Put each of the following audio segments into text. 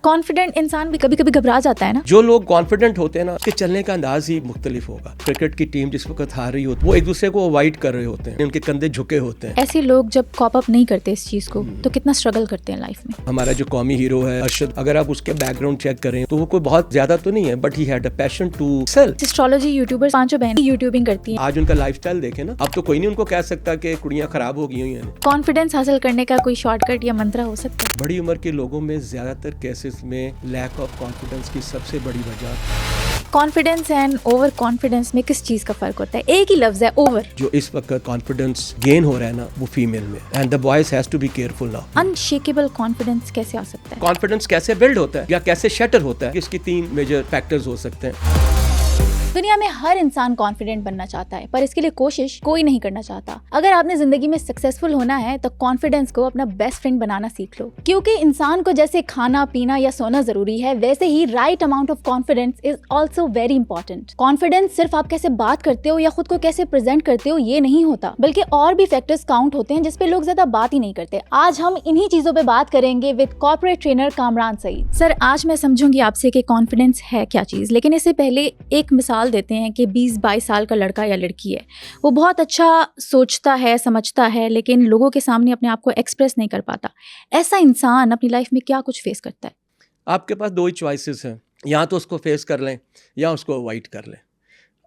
Confident इंसान भी कभी कभी घबरा जाता है ना। जो लोग कॉन्फिडेंट होते हैं ना, उसके चलने का अंदाज ही मुख्तलिफ होगा। क्रिकेट की टीम जिस वक्त हार रही होती है, वो एक दूसरे को अवॉइड कर रहे होते हैं, उनके कंधे झुके होते हैं। ऐसे लोग जब कॉप अप नहीं करते इस चीज को तो कितना स्ट्रगल करते हैं लाइफ में। हमारा जो कौमी हीरो है अरशद, अगर आप उसके बैकग्राउंड चेक करें तो वो कोई बहुत ज्यादा तो नहीं है, but he had a passion to sell. Astrology YouTuber पांचों बहन यूट्यूबिंग करती हैं। आज उनका लाइफस्टाइल देखें ना, अब तो कोई नहीं उनको कह सकता कि कुड़ियां खराब हो गई हुई हैं। कॉन्फिडेंस हासिल करने का कोई शॉर्टकट या मंत्र हो सकता है? बड़ी उम्र के लोगों में ज्यादातर केसेस में लैक ऑफ कॉन्फिडेंस की सबसे बड़ी वजह। कॉन्फिडेंस एंड ओवर कॉन्फिडेंस में किस चीज का फर्क होता है? एक ही लफ्ज है, ओवर। जो इस वक्त कॉन्फिडेंस गेन हो रहा है ना, वो फीमेल में, and the boys has to be careful now. Unshakeable confidence कैसे आ सकता है? कॉन्फिडेंस कैसे बिल्ड होता है या कैसे शटर होता है, इसकी 3 मेजर फैक्टर्स हो सकते हैं। दुनिया में हर इंसान कॉन्फिडेंट बनना चाहता है, पर इसके लिए कोशिश कोई नहीं करना चाहता। अगर आपने जिंदगी में सक्सेसफुल होना है तो कॉन्फिडेंस को अपना बेस्ट फ्रेंड बनाना सीख लो, क्योंकि इंसान को जैसे खाना पीना या सोना जरूरी है, वैसे ही right amount of confidence is also very important. Confidence सिर्फ आप कैसे बात करते हो या खुद को कैसे प्रेजेंट करते हो ये नहीं होता, बल्कि और भी फैक्टर्स काउंट होते हैं जिसपे लोग ज्यादा बात ही नहीं करते। आज हम इन्हीं चीजों पे बात करेंगे with corporate trainer Kamran Saeed. Sir, आज मैं समझूंगी आपसे कि कॉन्फिडेंस है क्या चीज, लेकिन इससे पहले एक मिसाल देते हैं कि 20-22 साल का लड़का या लड़की है, वो बहुत अच्छा सोचता है, समझता है, लेकिन लोगों के सामने अपने आप को एक्सप्रेस नहीं कर पाता। ऐसा इंसान अपनी लाइफ में क्या कुछ फेस करता है? आपके पास 2 ही चॉइसेस हैं, या तो उसको फेस कर लें या उसको अवॉइड कर लें।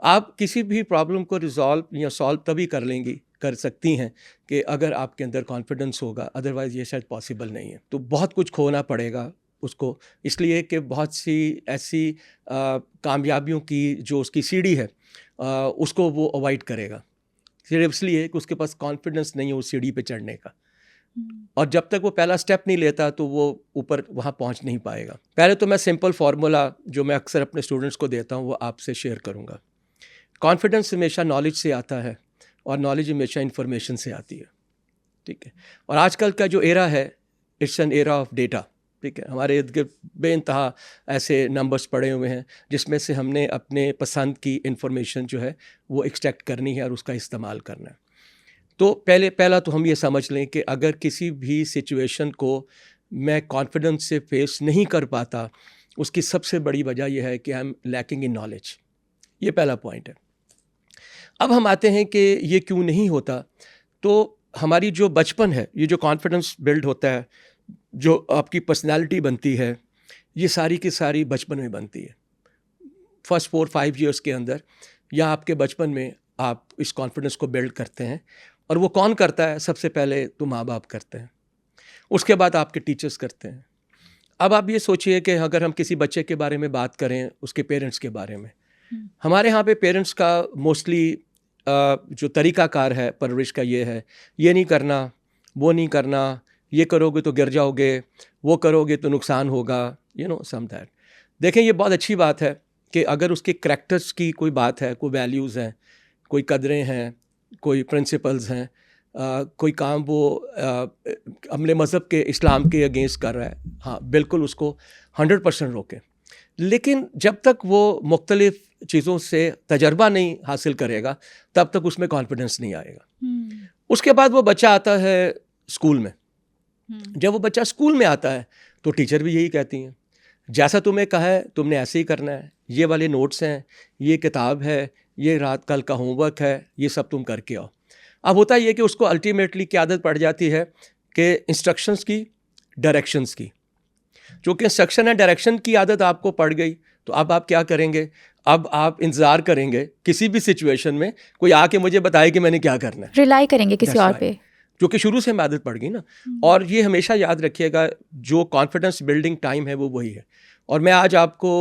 आप किसी भी प्रॉब्लम को रिजॉल्व या सॉल्व तभी कर सकती हैं कि अगर आपके अंदर कॉन्फिडेंस होगा, अदरवाइज ये शायद पॉसिबल नहीं है। तो बहुत कुछ खोना पड़ेगा उसको, इसलिए कि बहुत सी ऐसी कामयाबियों की जो उसकी सीढ़ी है उसको वो अवॉइड करेगा, सिर्फ इसलिए कि उसके पास कॉन्फिडेंस नहीं है उस सीढ़ी पे चढ़ने का। और जब तक वो पहला स्टेप नहीं लेता तो वो ऊपर वहाँ पहुँच नहीं पाएगा। पहले तो मैं सिंपल फार्मूला जो मैं अक्सर अपने स्टूडेंट्स को देता हूँ वो आपसे शेयर करूँगा। कॉन्फिडेंस हमेशा नॉलेज से आता है और नॉलेज हमेशा इन्फॉर्मेशन से आती है, ठीक है। और आजकल का जो एरा है, it's an era of data, ठीक है। हमारे इर्द गिर्द बेइंतहा ऐसे नंबर्स पड़े हुए हैं जिसमें से हमने अपने पसंद की इन्फॉर्मेशन जो है वो एक्सट्रैक्ट करनी है और उसका इस्तेमाल करना है। तो पहला तो हम ये समझ लें कि अगर किसी भी सिचुएशन को मैं कॉन्फिडेंस से फेस नहीं कर पाता, उसकी सबसे बड़ी वजह यह है कि I am lacking in knowledge. ये पहला पॉइंट है। अब हम आते हैं कि ये क्यों नहीं होता। तो हमारी जो बचपन है, ये जो कॉन्फिडेंस बिल्ड होता है, जो आपकी पर्सनालिटी बनती है, ये सारी की सारी बचपन में बनती है। फर्स्ट 4-5 ईयर्स के अंदर या आपके बचपन में आप इस कॉन्फिडेंस को बिल्ड करते हैं। और वो कौन करता है? सबसे पहले तो माँ बाप करते हैं, उसके बाद आपके टीचर्स करते हैं। अब आप ये सोचिए कि अगर हम किसी बच्चे के बारे में बात करें, उसके पेरेंट्स के बारे में, हमारे यहाँ पे पेरेंट्स का मोस्टली जो तरीक़ाकार है परवरिश का ये है, ये नहीं करना, वो नहीं करना, ये करोगे तो गिर जाओगे, वो करोगे तो नुकसान होगा, सम दैट। देखें, ये बहुत अच्छी बात है कि अगर उसके करैक्टर्स की कोई बात है, कोई वैल्यूज़ हैं, कोई कदरें हैं, कोई प्रिंसिपल्स हैं, कोई काम वो अपने मज़हब के, इस्लाम के अगेंस्ट कर रहा है, हाँ बिल्कुल उसको 100% रोकें। लेकिन जब तक वो मुख्तलिफ़ चीज़ों से तजर्बा नहीं हासिल करेगा तब तक उसमें कॉन्फिडेंस नहीं आएगा। उसके बाद वो बच्चा आता है स्कूल में। जब वो बच्चा स्कूल में आता है तो टीचर भी यही कहती हैं, जैसा तुम्हें कहा है तुमने ऐसे ही करना है, ये वाले नोट्स हैं, ये किताब है, ये रात कल का होमवर्क है, ये सब तुम करके आओ। अब होता ये कि उसको अल्टीमेटली क्या आदत पड़ जाती है कि इंस्ट्रक्शंस की, डायरेक्शंस की। चूँकि इंस्ट्रक्शन एंड डायरेक्शन की आदत आपको पड़ गई तो अब आप क्या करेंगे? अब आप इंतज़ार करेंगे किसी भी सिचुएशन में कोई आके मुझे बताए कि मैंने क्या करना है, रिलाई करेंगे किसी और पे, क्योंकि शुरू से हमें आदत पड़ गई ना। और ये हमेशा याद रखिएगा, जो कॉन्फिडेंस बिल्डिंग टाइम है वो वही है। और मैं आज आपको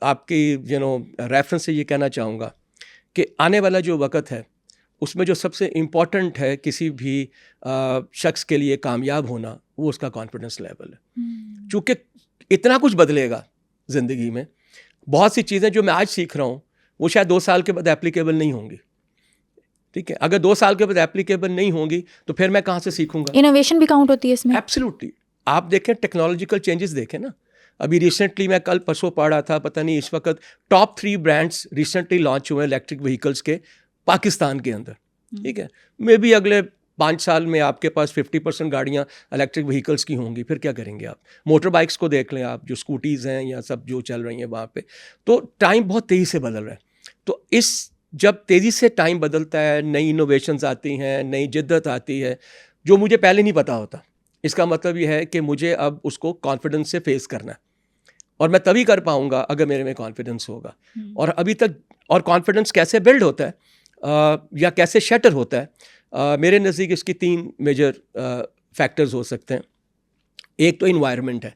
आपकी रेफरेंस से ये कहना चाहूँगा कि आने वाला जो वक़्त है उसमें जो सबसे इम्पॉर्टेंट है किसी भी शख्स के लिए कामयाब होना, वो उसका कॉन्फिडेंस लेवल है। चूँकि इतना कुछ बदलेगा ज़िंदगी में, बहुत सी चीज़ें जो मैं आज सीख रहा हूँ वो शायद 2 साल के बाद एप्लीकेबल नहीं होंगी, ठीक है। अगर 2 साल के बाद एप्लीकेबल नहीं होंगी तो फिर मैं कहाँ से सीखूंगा? इनोवेशन भी काउंट होती है इसमें। एब्सोल्युटली। आप देखें टेक्नोलॉजिकल चेंजेस देखें ना, अभी रिसेंटली मैं कल परसों पढ़ रहा था, पता नहीं इस वक्त टॉप 3 ब्रांड्स रिसेंटली लॉन्च हुए इलेक्ट्रिक व्हीकल्स के पाकिस्तान के अंदर, ठीक है। मे बी अगले 5 साल में आपके पास 50% गाड़ियाँ इलेक्ट्रिक व्हीकल्स की होंगी, फिर क्या करेंगे आप? मोटर बाइक्स को देख लें आप, जो स्कूटीज़ हैं या सब जो चल रही हैं वहाँ पे, तो टाइम बहुत तेज़ी से बदल रहा है। तो जब तेज़ी से टाइम बदलता है, नई इनोवेशंस आती हैं, नई जिद्दत आती है, जो मुझे पहले नहीं पता होता, इसका मतलब ये है कि मुझे अब उसको कॉन्फिडेंस से फेस करना है, और मैं तभी कर पाऊँगा अगर मेरे में कॉन्फिडेंस होगा। और अभी तक, और कॉन्फिडेंस कैसे बिल्ड होता है या कैसे शटर होता है, मेरे नज़दीक इसकी 3 मेजर फैक्टर्स हो सकते हैं। एक तो इन्वायरमेंट है,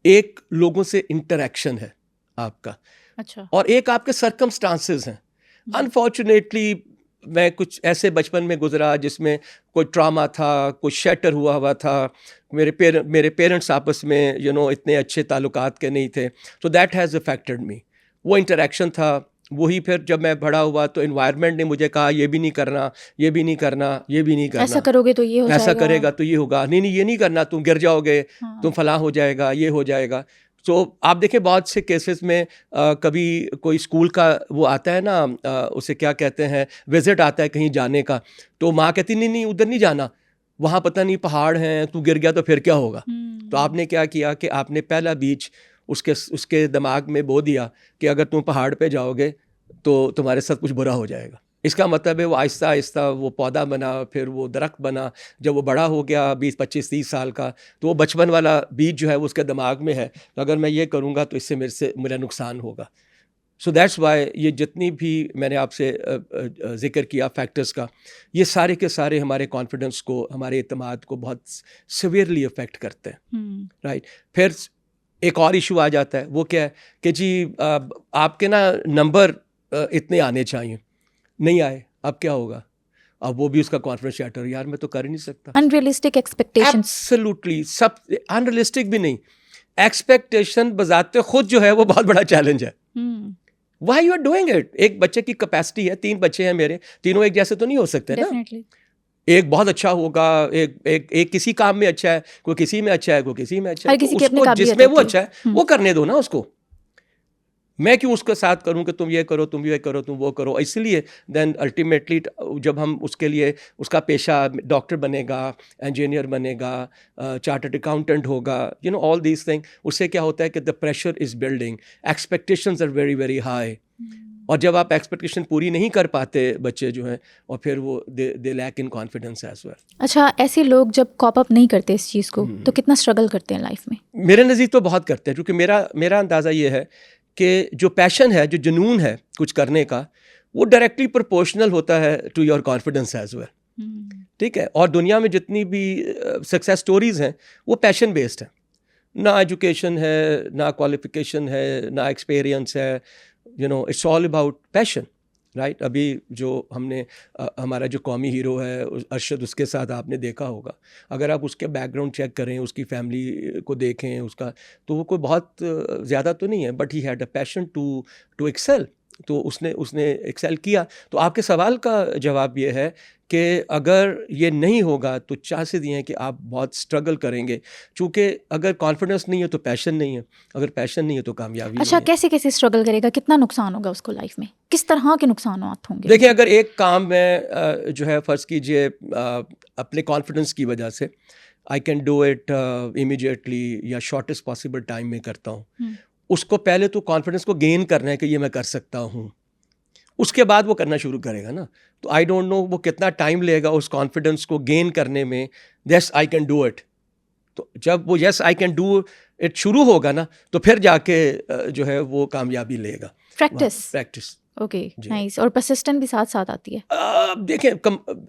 एक लोगों से इंटरेक्शन है आपका, अच्छा, और एक आपके सर्कमस्टांसेस हैं। अनफॉर्चुनेटली मैं कुछ ऐसे बचपन में गुजरा जिसमें कोई ट्रॉमा था, कुछ शैटर हुआ था, मेरे पेरेंट्स आपस में इतने अच्छे ताल्लुकात के नहीं थे, तो दैट हैज़ अफेक्टेड मी। वो इंटरेक्शन था, वही फिर जब मैं बड़ा हुआ तो एनवायरनमेंट ने मुझे कहा ये भी नहीं करना, ये भी नहीं करना, ये भी नहीं करना, ऐसा करोगे तो ये हो ऐसा जाएगा, करेगा तो ये होगा, नहीं ये नहीं करना, तुम गिर जाओगे, तुम फलां हो जाएगा, ये हो जाएगा। तो आप देखें बहुत से केसेस में कभी कोई स्कूल का वो आता है ना, उसे क्या कहते हैं, विजिट आता है कहीं जाने का, तो माँ कहती नहीं उधर नहीं जाना, वहाँ पता नहीं पहाड़ हैं, तू गिर गया तो फिर क्या होगा। तो आपने क्या किया कि आपने पहला बीज उसके दिमाग में बो दिया कि अगर तुम पहाड़ पे जाओगे तो तुम्हारे साथ कुछ बुरा हो जाएगा। इसका मतलब है वो आहिस्ता आहिस्ता वो पौधा बना, फिर वो दरख्त बना, जब वो बड़ा हो गया 20, 25, 30 साल का, तो वो बचपन वाला बीज जो है वो उसके दिमाग में है, तो अगर मैं ये करूँगा तो इससे मेरा नुकसान होगा। सो दैट्स वाई ये जितनी भी मैंने आपसे जिक्र किया फैक्टर्स का, ये सारे के सारे हमारे कॉन्फिडेंस को, हमारे एतमाद को बहुत सिवियरली अफेक्ट करते हैं, राइट। फिर एक और इशू आ जाता है, वो क्या है कि जी आपके ना नंबर इतने आने चाहिए, नहीं आए, अब क्या होगा? अब वो भी उसका कॉन्फिडेंस शैटर, यार मैं तो कर ही नहीं सकता। अनरियलिस्टिक एक्सपेक्टेशंस, एब्सोल्युटली, सब अनरियलिस्टिक भी नहीं, एक्सपेक्टेशन बजाते खुद जो है वो बहुत बड़ा चैलेंज है। Why you are doing it? एक बच्चे की कैपेसिटी है, 3 बच्चे हैं मेरे, तीनों एक जैसे तो नहीं हो सकते ना। एक बहुत अच्छा होगा, एक किसी काम में अच्छा है, कोई किसी में अच्छा है, कोई किसी में अच्छा है, तो उसको जिसमें वो अच्छा है वो करने दो ना उसको। मैं क्यों उसके साथ करूं कि तुम ये करो, तुम ये करो, तुम वो करो। इसलिए देन अल्टीमेटली जब हम उसके लिए, उसका पेशा डॉक्टर बनेगा, इंजीनियर बनेगा, चार्टर्ड अकाउंटेंट होगा, ऑल दीज थिंग, उससे क्या होता है कि the pressure is building, expectations are very very high, और जब आप एक्सपेक्टेशन पूरी नहीं कर पाते बच्चे जो हैं, और फिर वो they lack in confidence as well. अच्छा, ऐसे लोग जब कॉप अप नहीं करते इस चीज़ को, तो कितना स्ट्रगल करते हैं लाइफ में? मेरे नज़दीक तो बहुत करते हैं, क्योंकि मेरा अंदाज़ा ये है कि जो पैशन है, जो जुनून है कुछ करने का, वो डायरेक्टली प्रोपोर्शनल होता है to your confidence as well, ठीक है। और दुनिया में जितनी भी सक्सेस स्टोरीज़ हैं वो पैशन बेस्ड है, ना एजुकेशन है, ना क्वालिफिकेशन है, ना एक्सपीरियंस है, it's all about passion, right. अभी जो हमने हमारा जो कौमी हीरो है अरशद, उसके साथ आपने देखा होगा, अगर आप उसके बैकग्राउंड चेक करें, उसकी फैमिली को देखें, उसका तो वो कोई बहुत ज़्यादा तो नहीं है, but he had a passion to excel, तो उसने एक्सेल किया। तो आपके सवाल का जवाब ये है कि अगर ये नहीं होगा तो चांसेस ये हैं कि आप बहुत स्ट्रगल करेंगे, चूँकि अगर कॉन्फिडेंस नहीं है तो पैशन नहीं है, अगर पैशन नहीं है तो कामयाबी अच्छा, नहीं है। कैसे स्ट्रगल करेगा, कितना नुकसान होगा उसको लाइफ में, किस तरह के नुकसान होंगे? देखिए, अगर एक काम में जो है फ़र्ज़ कीजिए अपने कॉन्फिडेंस की वजह से आई कैन डू इट इमीडिएटली या शॉर्टेस्ट पॉसिबल टाइम में करता हूँ, उसको पहले तो कॉन्फिडेंस को गेन करना है कि ये मैं कर सकता हूँ, उसके बाद वो करना शुरू करेगा ना। तो आई डोंट नो वो कितना टाइम लेगा उस कॉन्फिडेंस को गेन करने में, yes I can do it. तो जब वो yes I can do it शुरू होगा ना, तो फिर जाके जो है वो कामयाबी लेगा। Practice okay, nice. और परसिस्टेंट भी साथ साथ आती है। देखिए,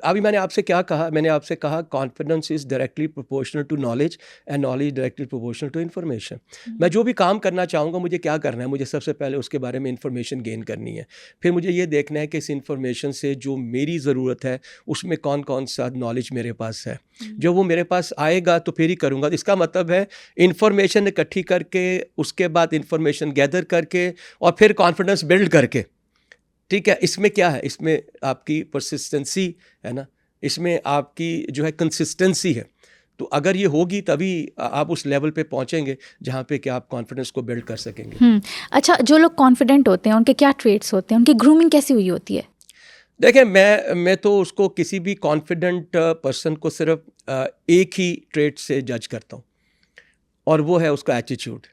अभी मैंने आपसे क्या कहा, मैंने आपसे कहा confidence is directly proportional to knowledge and knowledge directly proportional to information. मैं जो भी काम करना चाहूँगा, मुझे क्या करना है, मुझे सबसे पहले उसके बारे में इन्फॉर्मेशन गेन करनी है, फिर मुझे ये देखना है कि इस इन्फॉर्मेशन से जो मेरी ज़रूरत है उसमें कौन कौन सा नॉलेज मेरे पास है। जब वो मेरे पास आएगा तो फिर ही करूँगा। इसका मतलब है इन्फॉर्मेशन इकट्ठी करके, उसके बाद इन्फॉर्मेशन गैदर करके, और फिर कॉन्फिडेंस बिल्ड करके, ठीक है। इसमें क्या है, इसमें आपकी परसिस्टेंसी है ना, इसमें आपकी जो है कंसिस्टेंसी है। तो अगर ये होगी तभी आप उस लेवल पे पहुंचेंगे जहाँ पे कि आप कॉन्फिडेंस को बिल्ड कर सकेंगे। अच्छा, जो लोग कॉन्फिडेंट होते हैं उनके क्या ट्रेट्स होते हैं, उनकी ग्रूमिंग कैसी हुई होती है? देखें, मैं तो उसको किसी भी कॉन्फिडेंट पर्सन को सिर्फ एक ही ट्रेट से जज करता हूँ, और वो है उसका एटीट्यूड।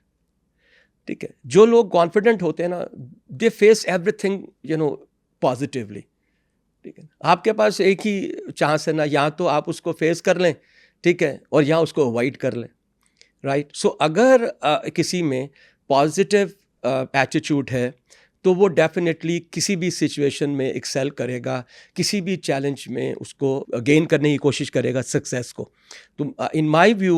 ठीक है, जो लोग कॉन्फिडेंट होते हैं ना, दे फेस एवरीथिंग पॉजिटिवली। ठीक है, आपके पास एक ही चांस है ना, या तो आप उसको फेस कर लें, ठीक है, और या उसको अवॉइड कर लें, राइट। सो अगर किसी में पॉजिटिव एटीट्यूड है तो वो डेफिनेटली किसी भी सिचुएशन में एक्सेल करेगा, किसी भी चैलेंज में उसको गेन करने की कोशिश करेगा, सक्सेस को। तो इन माय व्यू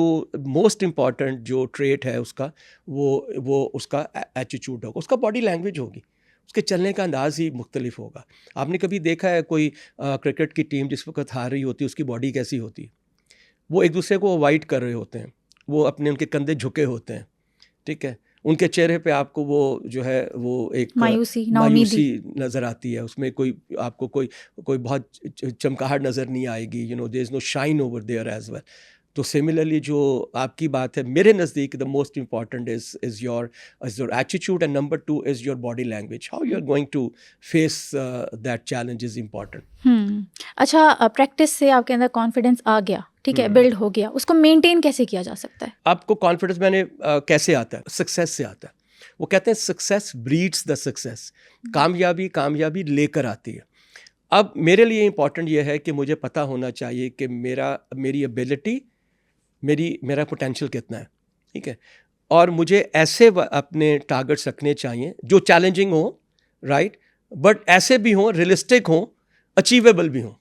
मोस्ट इम्पॉर्टेंट जो ट्रेट है उसका, वो उसका एटीट्यूड होगा, उसका बॉडी लैंग्वेज होगी, उसके चलने का अंदाज ही मुख्तलिफ होगा। आपने कभी देखा है कोई क्रिकेट की टीम जिस वक्त हार रही होती है उसकी बॉडी कैसी होती है? वो एक दूसरे को अवॉइड कर रहे होते हैं, वो उनके कंधे झुके होते हैं, ठीक है, उनके चेहरे पे आपको वो जो है वो एक मायूसी नज़र आती है, उसमें आपको कोई बहुत चमकाहट नज़र नहीं आएगी, there is no shine over there as well. तो सिमिलरली जो आपकी बात है, मेरे नज़दीक the most important is your attitude, and number 2 is your body language, how you are going to face that challenge is important. अच्छा, practice से आपके अंदर कॉन्फिडेंस आ गया, ठीक है, बिल्ड हो गया, उसको मेंटेन कैसे किया जा सकता है? आपको कॉन्फिडेंस कैसे आता है? सक्सेस से आता है। वो कहते हैं सक्सेस ब्रीड्स द सक्सेस, कामयाबी लेकर आती है। अब मेरे लिए इंपॉर्टेंट ये है कि मुझे पता होना चाहिए कि मेरी एबिलिटी, मेरा पोटेंशियल कितना है, ठीक है, और मुझे ऐसे अपने टारगेट्स रखने चाहिए जो चैलेंजिंग हो, राइट, बट ऐसे भी हों, रियलिस्टिक हों, अचीवेबल भी हों।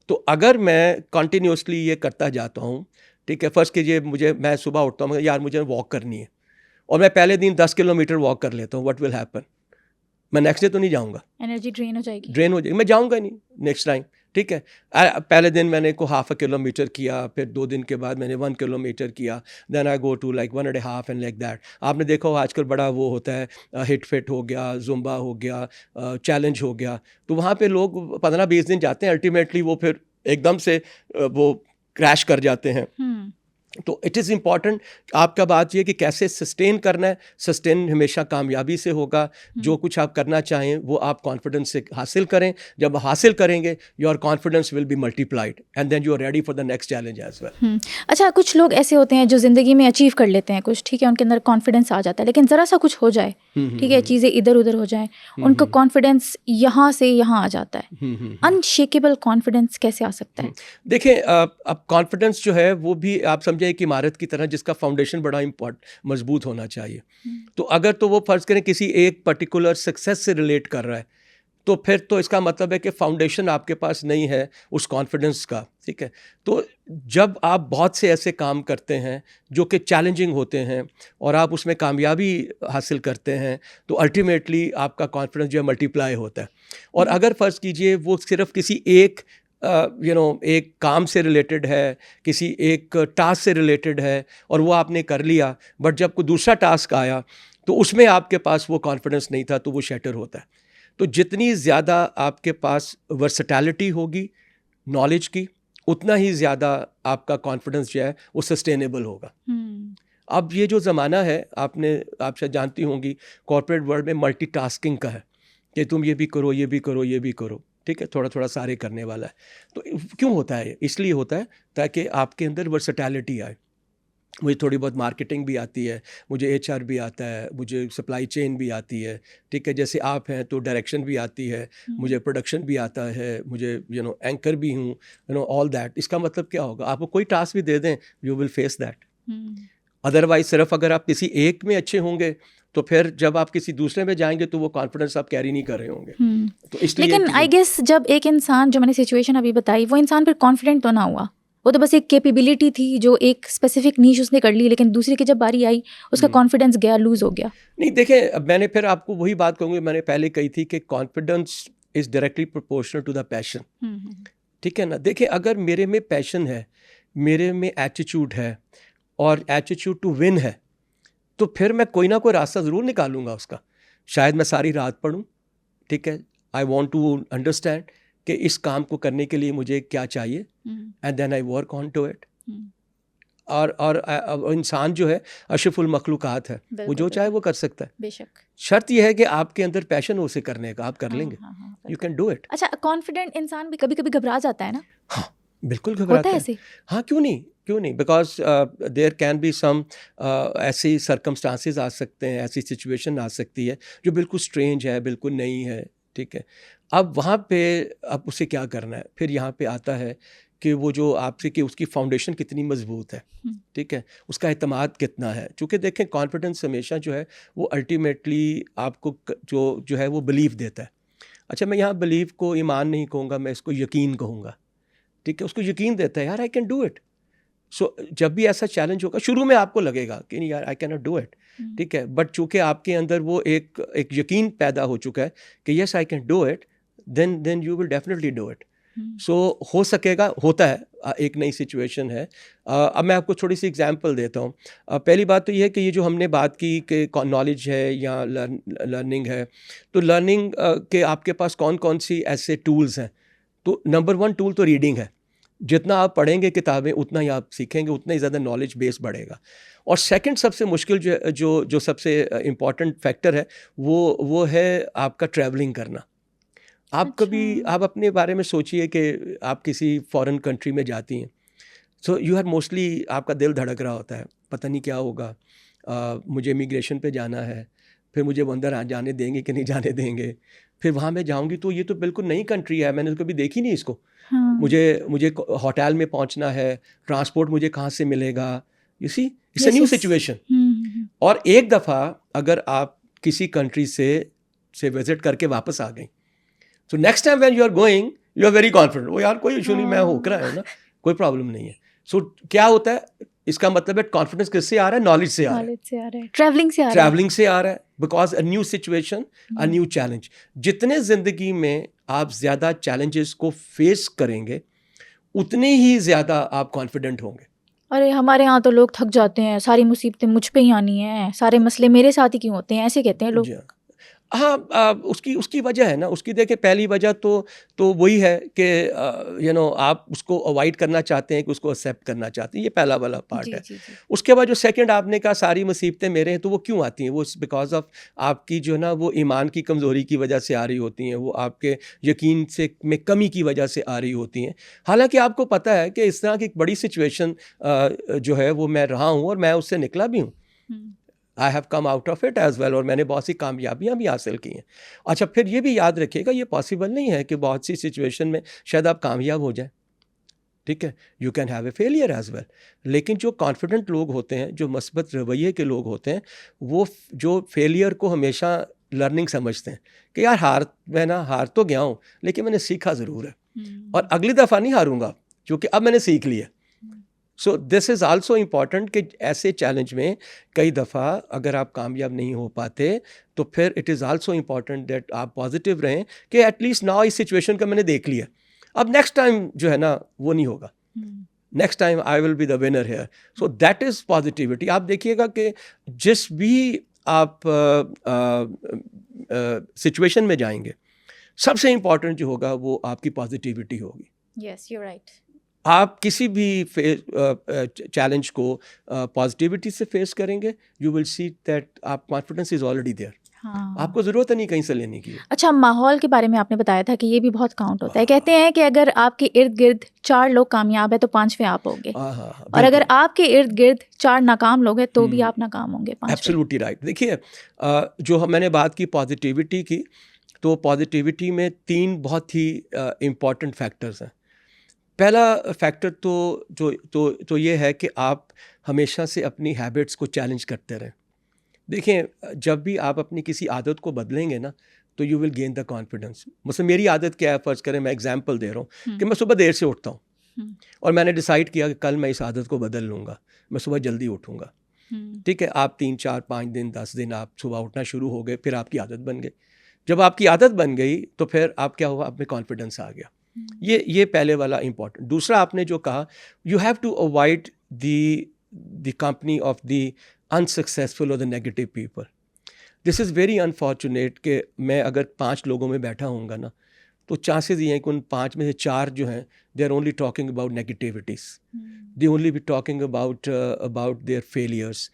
तो अगर मैं कंटिन्यूसली ये करता जाता हूँ, ठीक है, फर्स्ट कीजिए मैं सुबह उठता हूँ, यार मुझे वॉक करनी है, और मैं पहले दिन 10 किलोमीटर वॉक कर लेता हूँ, व्हाट विल हैपन? मैं नेक्स्ट डे तो नहीं जाऊँगा, एनर्जी ड्रेन हो जाएगी, मैं जाऊँगा नहीं नेक्स्ट टाइम, ठीक है। पहले दिन मैंने हाफ अ किलोमीटर किया, फिर 2 दिन के बाद मैंने 1 किलोमीटर किया, then I go to like 1.5 and like that. आपने देखा हो आजकल बड़ा वो होता है, हिट फिट हो गया, जुम्बा हो गया, चैलेंज हो गया, तो वहाँ पे लोग 15-20 दिन जाते हैं, अल्टीमेटली वो फिर एकदम से वो क्रैश कर जाते हैं। तो इट इज़ इम्पॉर्टेंट, आपका बात ये कि कैसे सस्टेन करना है। सस्टेन हमेशा कामयाबी से होगा। जो कुछ आप करना चाहें वो आप कॉन्फिडेंस से हासिल करें। जब हासिल करेंगे, your confidence will be multiplied and then you are ready for the next challenge as well. अच्छा, कुछ लोग ऐसे होते हैं जो ज़िंदगी में अचीव कर लेते हैं कुछ, ठीक है, उनके अंदर कॉन्फिडेंस आ जाता है, लेकिन ज़रा सा कुछ हो जाए, ठीक है, चीज़ें इधर उधर हो जाएं, उनका कॉन्फिडेंस यहाँ से यहाँ आ जाता है। अनशेकेबल कॉन्फिडेंस कैसे आ सकता है? देखिए, अब कॉन्फिडेंस जो है वो भी आप समझे एक इमारत की तरह, जिसका फाउंडेशन बड़ा मजबूत होना चाहिए। तो अगर तो वो फर्ज करें किसी एक पर्टिकुलर सक्सेस से रिलेट कर रहा है, तो फिर तो इसका मतलब है कि फाउंडेशन आपके पास नहीं है उस कॉन्फिडेंस का, ठीक है। तो जब आप बहुत से ऐसे काम करते हैं जो कि चैलेंजिंग होते हैं और आप उसमें कामयाबी हासिल करते हैं, तो अल्टीमेटली आपका कॉन्फिडेंस जो है मल्टीप्लाई होता है। और अगर फ़र्ज़ कीजिए वो सिर्फ किसी एक एक काम से रिलेटेड है, किसी एक टास्क से रिलेटेड है, और वो आपने कर लिया, बट जब कोई दूसरा टास्क आया तो उसमें आपके पास वो कॉन्फिडेंस नहीं था, तो वो शैटर होता है। तो जितनी ज़्यादा आपके पास वर्सेटैलिटी होगी नॉलेज की, उतना ही ज़्यादा आपका कॉन्फिडेंस जो है वो सस्टेनेबल होगा। अब ये जो ज़माना है, आप शायद जानती होंगी, कॉर्पोरेट वर्ल्ड में मल्टीटास्किंग का है कि तुम ये भी करो, ये भी करो, ये भी करो, ठीक है, थोड़ा थोड़ा सारे करने वाला है। तो क्यों होता है? इसलिए होता है ताकि आपके अंदर वर्सेटैलिटी आए। मुझे थोड़ी बहुत मार्केटिंग भी आती है, मुझे HR भी आता है, मुझे सप्लाई चेन भी आती है, ठीक है, जैसे आप हैं तो डायरेक्शन भी आती है, मुझे प्रोडक्शन भी आता है, मुझे एंकर भी हूँ, ऑल दैट। इसका मतलब क्या होगा? आपको कोई टास्क भी दे दें, you will face that. Otherwise सिर्फ अगर आप किसी एक में अच्छे होंगे, तो फिर जब आप किसी दूसरे में जाएंगे तो वो कॉन्फिडेंस आप कैरी नहीं कर रहे होंगे। तो इसलिए, लेकिन आई गेस जब एक इंसान, जो मैंने सिचुएशन अभी बताई, वो इंसान फिर कॉन्फिडेंट तो ना हुआ, वो तो बस एक कैपेबिलिटी थी जो एक स्पेसिफिक नीश उसने कर ली, लेकिन दूसरी की जब बारी आई उसका कॉन्फिडेंस गया, लूज हो गया। नहीं, देखें, मैंने फिर आपको वही बात कहूँगी, मैंने पहले कही थी कि confidence is directly proportional to the passion, ठीक है ना। देखिए, अगर मेरे में पैशन है, मेरे में एटीट्यूड है और एटीट्यूड टू विन है, तो फिर मैं कोई ना कोई रास्ता ज़रूर निकालूंगा उसका। शायद मैं सारी रात पढूं, ठीक है, आई वॉन्ट टू अंडरस्टैंड कि इस काम को करने के लिए मुझे क्या चाहिए, and then I work on to it. और इंसान जो है अशरफुल मखलूकात है, वो जो चाहे वो कर सकता है। बेशक, शर्त यह है कि आपके अंदर पैशन हो उसे करने का, आप कर लेंगे। You can do it. अच्छा, कॉन्फिडेंट इंसान भी कभी कभी घबरा जाता है ना? हाँ, बिल्कुल घबराता होता है है। ऐसे? हाँ, क्यों नहीं, because there can be some ऐसी सर्कमस्टांसेस आ सकते हैं, ऐसी सिचुएशन आ सकती है जो बिल्कुल स्ट्रेंज है, बिल्कुल नई है, ठीक है। अब वहाँ पे अब उसे क्या करना है, फिर यहाँ पे आता है कि वो जो आपसे कि उसकी फाउंडेशन कितनी मजबूत है, ठीक है, उसका एतमाद कितना है। चूँकि देखें कॉन्फिडेंस हमेशा जो है वो अल्टीमेटली आपको जो है वो बिलीव देता है। अच्छा, मैं यहाँ बिलीव को ईमान नहीं कहूँगा, मैं इसको यकीन कहूँगा, ठीक है। उसको यकीन देता है यार आई कैन डू इट। सो जब भी ऐसा चैलेंज होगा शुरू में आपको लगेगा कि नहीं यार I can not do it, ठीक है, बट चूंकि आपके अंदर वो एक यकीन पैदा हो चुका है कि yes I can do it, then you will definitely do it. So हो सकेगा, होता है, एक नई सिचुएशन है। अब मैं आपको थोड़ी सी एग्जांपल देता हूँ। पहली बात तो ये है कि ये जो हमने बात की कि नॉलेज है या लर्निंग है, तो लर्निंग के आपके पास कौन कौन सी ऐसे टूल्स हैं। तो नंबर 1 टूल तो रीडिंग है। जितना आप पढ़ेंगे किताबें उतना ही आप सीखेंगे, उतना ही ज़्यादा नॉलेज बेस बढ़ेगा। और सेकंड सबसे मुश्किल जो सबसे इम्पॉर्टेंट फैक्टर है वो है आपका ट्रैवलिंग करना। आप कभी आप अपने बारे में सोचिए कि आप किसी फॉरेन कंट्री में जाती हैं, सो यू आर मोस्टली आपका दिल धड़क रहा होता है, पता नहीं क्या होगा, मुझे इमिग्रेशन पे जाना है, फिर मुझे वो अंदर जाने देंगे कि नहीं जाने देंगे, फिर वहाँ मैं जाऊँगी तो ये तो बिल्कुल नई कंट्री है, मैंने तो कभी देखी नहीं इसको। हाँ। मुझे होटल में पहुंचना है, ट्रांसपोर्ट मुझे कहाँ से मिलेगा, you see it's a new situation. और एक दफ़ा अगर आप किसी कंट्री से विजिट करके वापस आ गई, so next time when you are going you are very confident, वो यार कोई इशू नहीं, मैं होकर आया हूँ ना, कोई प्रॉब्लम नहीं है। सो क्या होता है, इसका मतलब है कॉन्फिडेंस किससे आ रहा है, नॉलेज से आ रहा है, ट्रैवलिंग से आ रहा है, ट्रैवलिंग से आ रहा है, because a new situation, a new challenge. जितने ज़िंदगी में आप ज़्यादा चैलेंजेस को फेस करेंगे उतने ही ज़्यादा आप कॉन्फिडेंट होंगे। अरे हमारे यहाँ तो लोग थक जाते हैं, सारी मुसीबतें मुझ पे ही आनी हैं, सारे मसले मेरे साथ ही क्यों होते हैं, ऐसे कहते हैं लोग। जी हाँ, उसकी वजह है ना, उसकी देखिए पहली वजह तो वही है कि आप उसको अवॉइड करना चाहते हैं कि उसको एक्सेप्ट करना चाहते हैं, ये पहला वाला पार्ट है। जी। उसके बाद जो सेकंड आपने कहा सारी मुसीबतें मेरे हैं, तो वो क्यों आती हैं, वो बिकॉज ऑफ आपकी जो है ना वो ईमान की कमज़ोरी की वजह से आ रही होती हैं, वो आपके यकीन में कमी की वजह से आ रही होती हैं। हालांकि आपको पता है कि इस तरह की एक बड़ी सिचुएशन जो है वो मैं रहा हूँ और मैं उससे निकला भी हूँ, I have come out of it as well, और मैंने बहुत सी कामयाबियाँ भी हासिल की हैं। अच्छा, फिर ये भी याद रखिएगा ये पॉसिबल नहीं है कि बहुत सी सिचुएशन में शायद आप कामयाब हो जाएं, ठीक है, you can have a failure as well. लेकिन जो कॉन्फिडेंट लोग होते हैं, जो मस्बत रवैये के लोग होते हैं, वो जो फेलियर को हमेशा लर्निंग समझते हैं कि यार मैं हार तो गया हूँ लेकिन मैंने सीखा ज़रूर है, और अगली दफ़ा नहीं हारूंगा क्योंकि अब मैंने सीख लिया। So this is also important कि ऐसे चैलेंज में कई दफ़ा अगर आप कामयाब नहीं हो पाते तो फिर it is also important that आप पॉजिटिव रहें कि एटलीस्ट नाउ इस सिचुएशन का मैंने देख लिया, अब नेक्स्ट टाइम जो है ना वो नहीं होगा, next time I will be the winner here. So that is positivity. आप देखिएगा कि जिस भी आप सिचुएशन में जाएंगे, सबसे इम्पॉर्टेंट जो होगा वो आपकी पॉजिटिविटी होगी। Yes, you right. आप किसी भी चैलेंज को पॉजिटिविटी से फेस करेंगे, यू विल सी दैट आप कॉन्फिडेंस इज ऑलरेडी देयर। हाँ। आपको ज़रूरत नहीं कहीं से लेने की। अच्छा, माहौल के बारे में आपने बताया था कि ये भी बहुत काउंट होता है। कहते हैं कि अगर आपके इर्द गिर्द 4 लोग कामयाब है तो 5वें आप होंगे, और अगर आपके इर्द गिर्द 4 नाकाम लोग हैं तो भी आप नाकाम होंगे 5वें। Absolutely right. देखिए जो मैंने बात की पॉजिटिविटी की, तो पॉजिटिविटी में 3 बहुत ही इम्पॉर्टेंट फैक्टर्स हैं। पहला फैक्टर तो ये है कि आप हमेशा से अपनी हैबिट्स को चैलेंज करते रहें। देखिए जब भी आप अपनी किसी आदत को बदलेंगे ना तो you will gain the confidence. मतलब मेरी आदत क्या है, फ़र्ज़ करें मैं एग्जांपल दे रहा हूँ कि मैं सुबह देर से उठता हूँ और मैंने डिसाइड किया कि कल मैं इस आदत को बदल लूँगा, मैं सुबह जल्दी उठूँगा, ठीक है। आप 3, 4, 5 दिन 10 दिन आप सुबह उठना शुरू हो गए, फिर आपकी आदत बन गई। जब आपकी आदत बन गई तो फिर आप क्या हुआ, आप में कॉन्फिडेंस आ गया। ये पहले वाला इम्पॉर्टेंट। दूसरा आपने जो कहा, you have to avoid the company of the unsuccessful और the negative people. This is very unfortunate कि मैं अगर 5 लोगों में बैठा होऊंगा ना तो चांसेस ये हैं कि उन 5 में से 4 जो हैं they are only talking about negativities, they only be talking about their failures.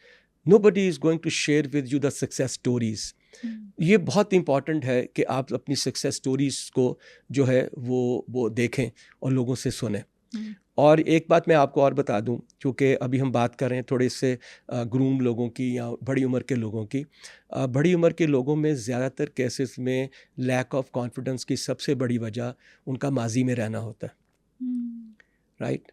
Nobody is going to share with you the success stories. ये बहुत इम्पॉर्टेंट है कि आप अपनी सक्सेस स्टोरीज को जो है वो देखें और लोगों से सुने। और एक बात मैं आपको और बता दूं, क्योंकि अभी हम बात कर रहे हैं थोड़े से ग्रूम लोगों की या बड़ी उम्र के लोगों की। बड़ी उम्र के लोगों में ज़्यादातर केसेस में लैक ऑफ कॉन्फिडेंस की सबसे बड़ी वजह उनका माजी में रहना होता है, राइट।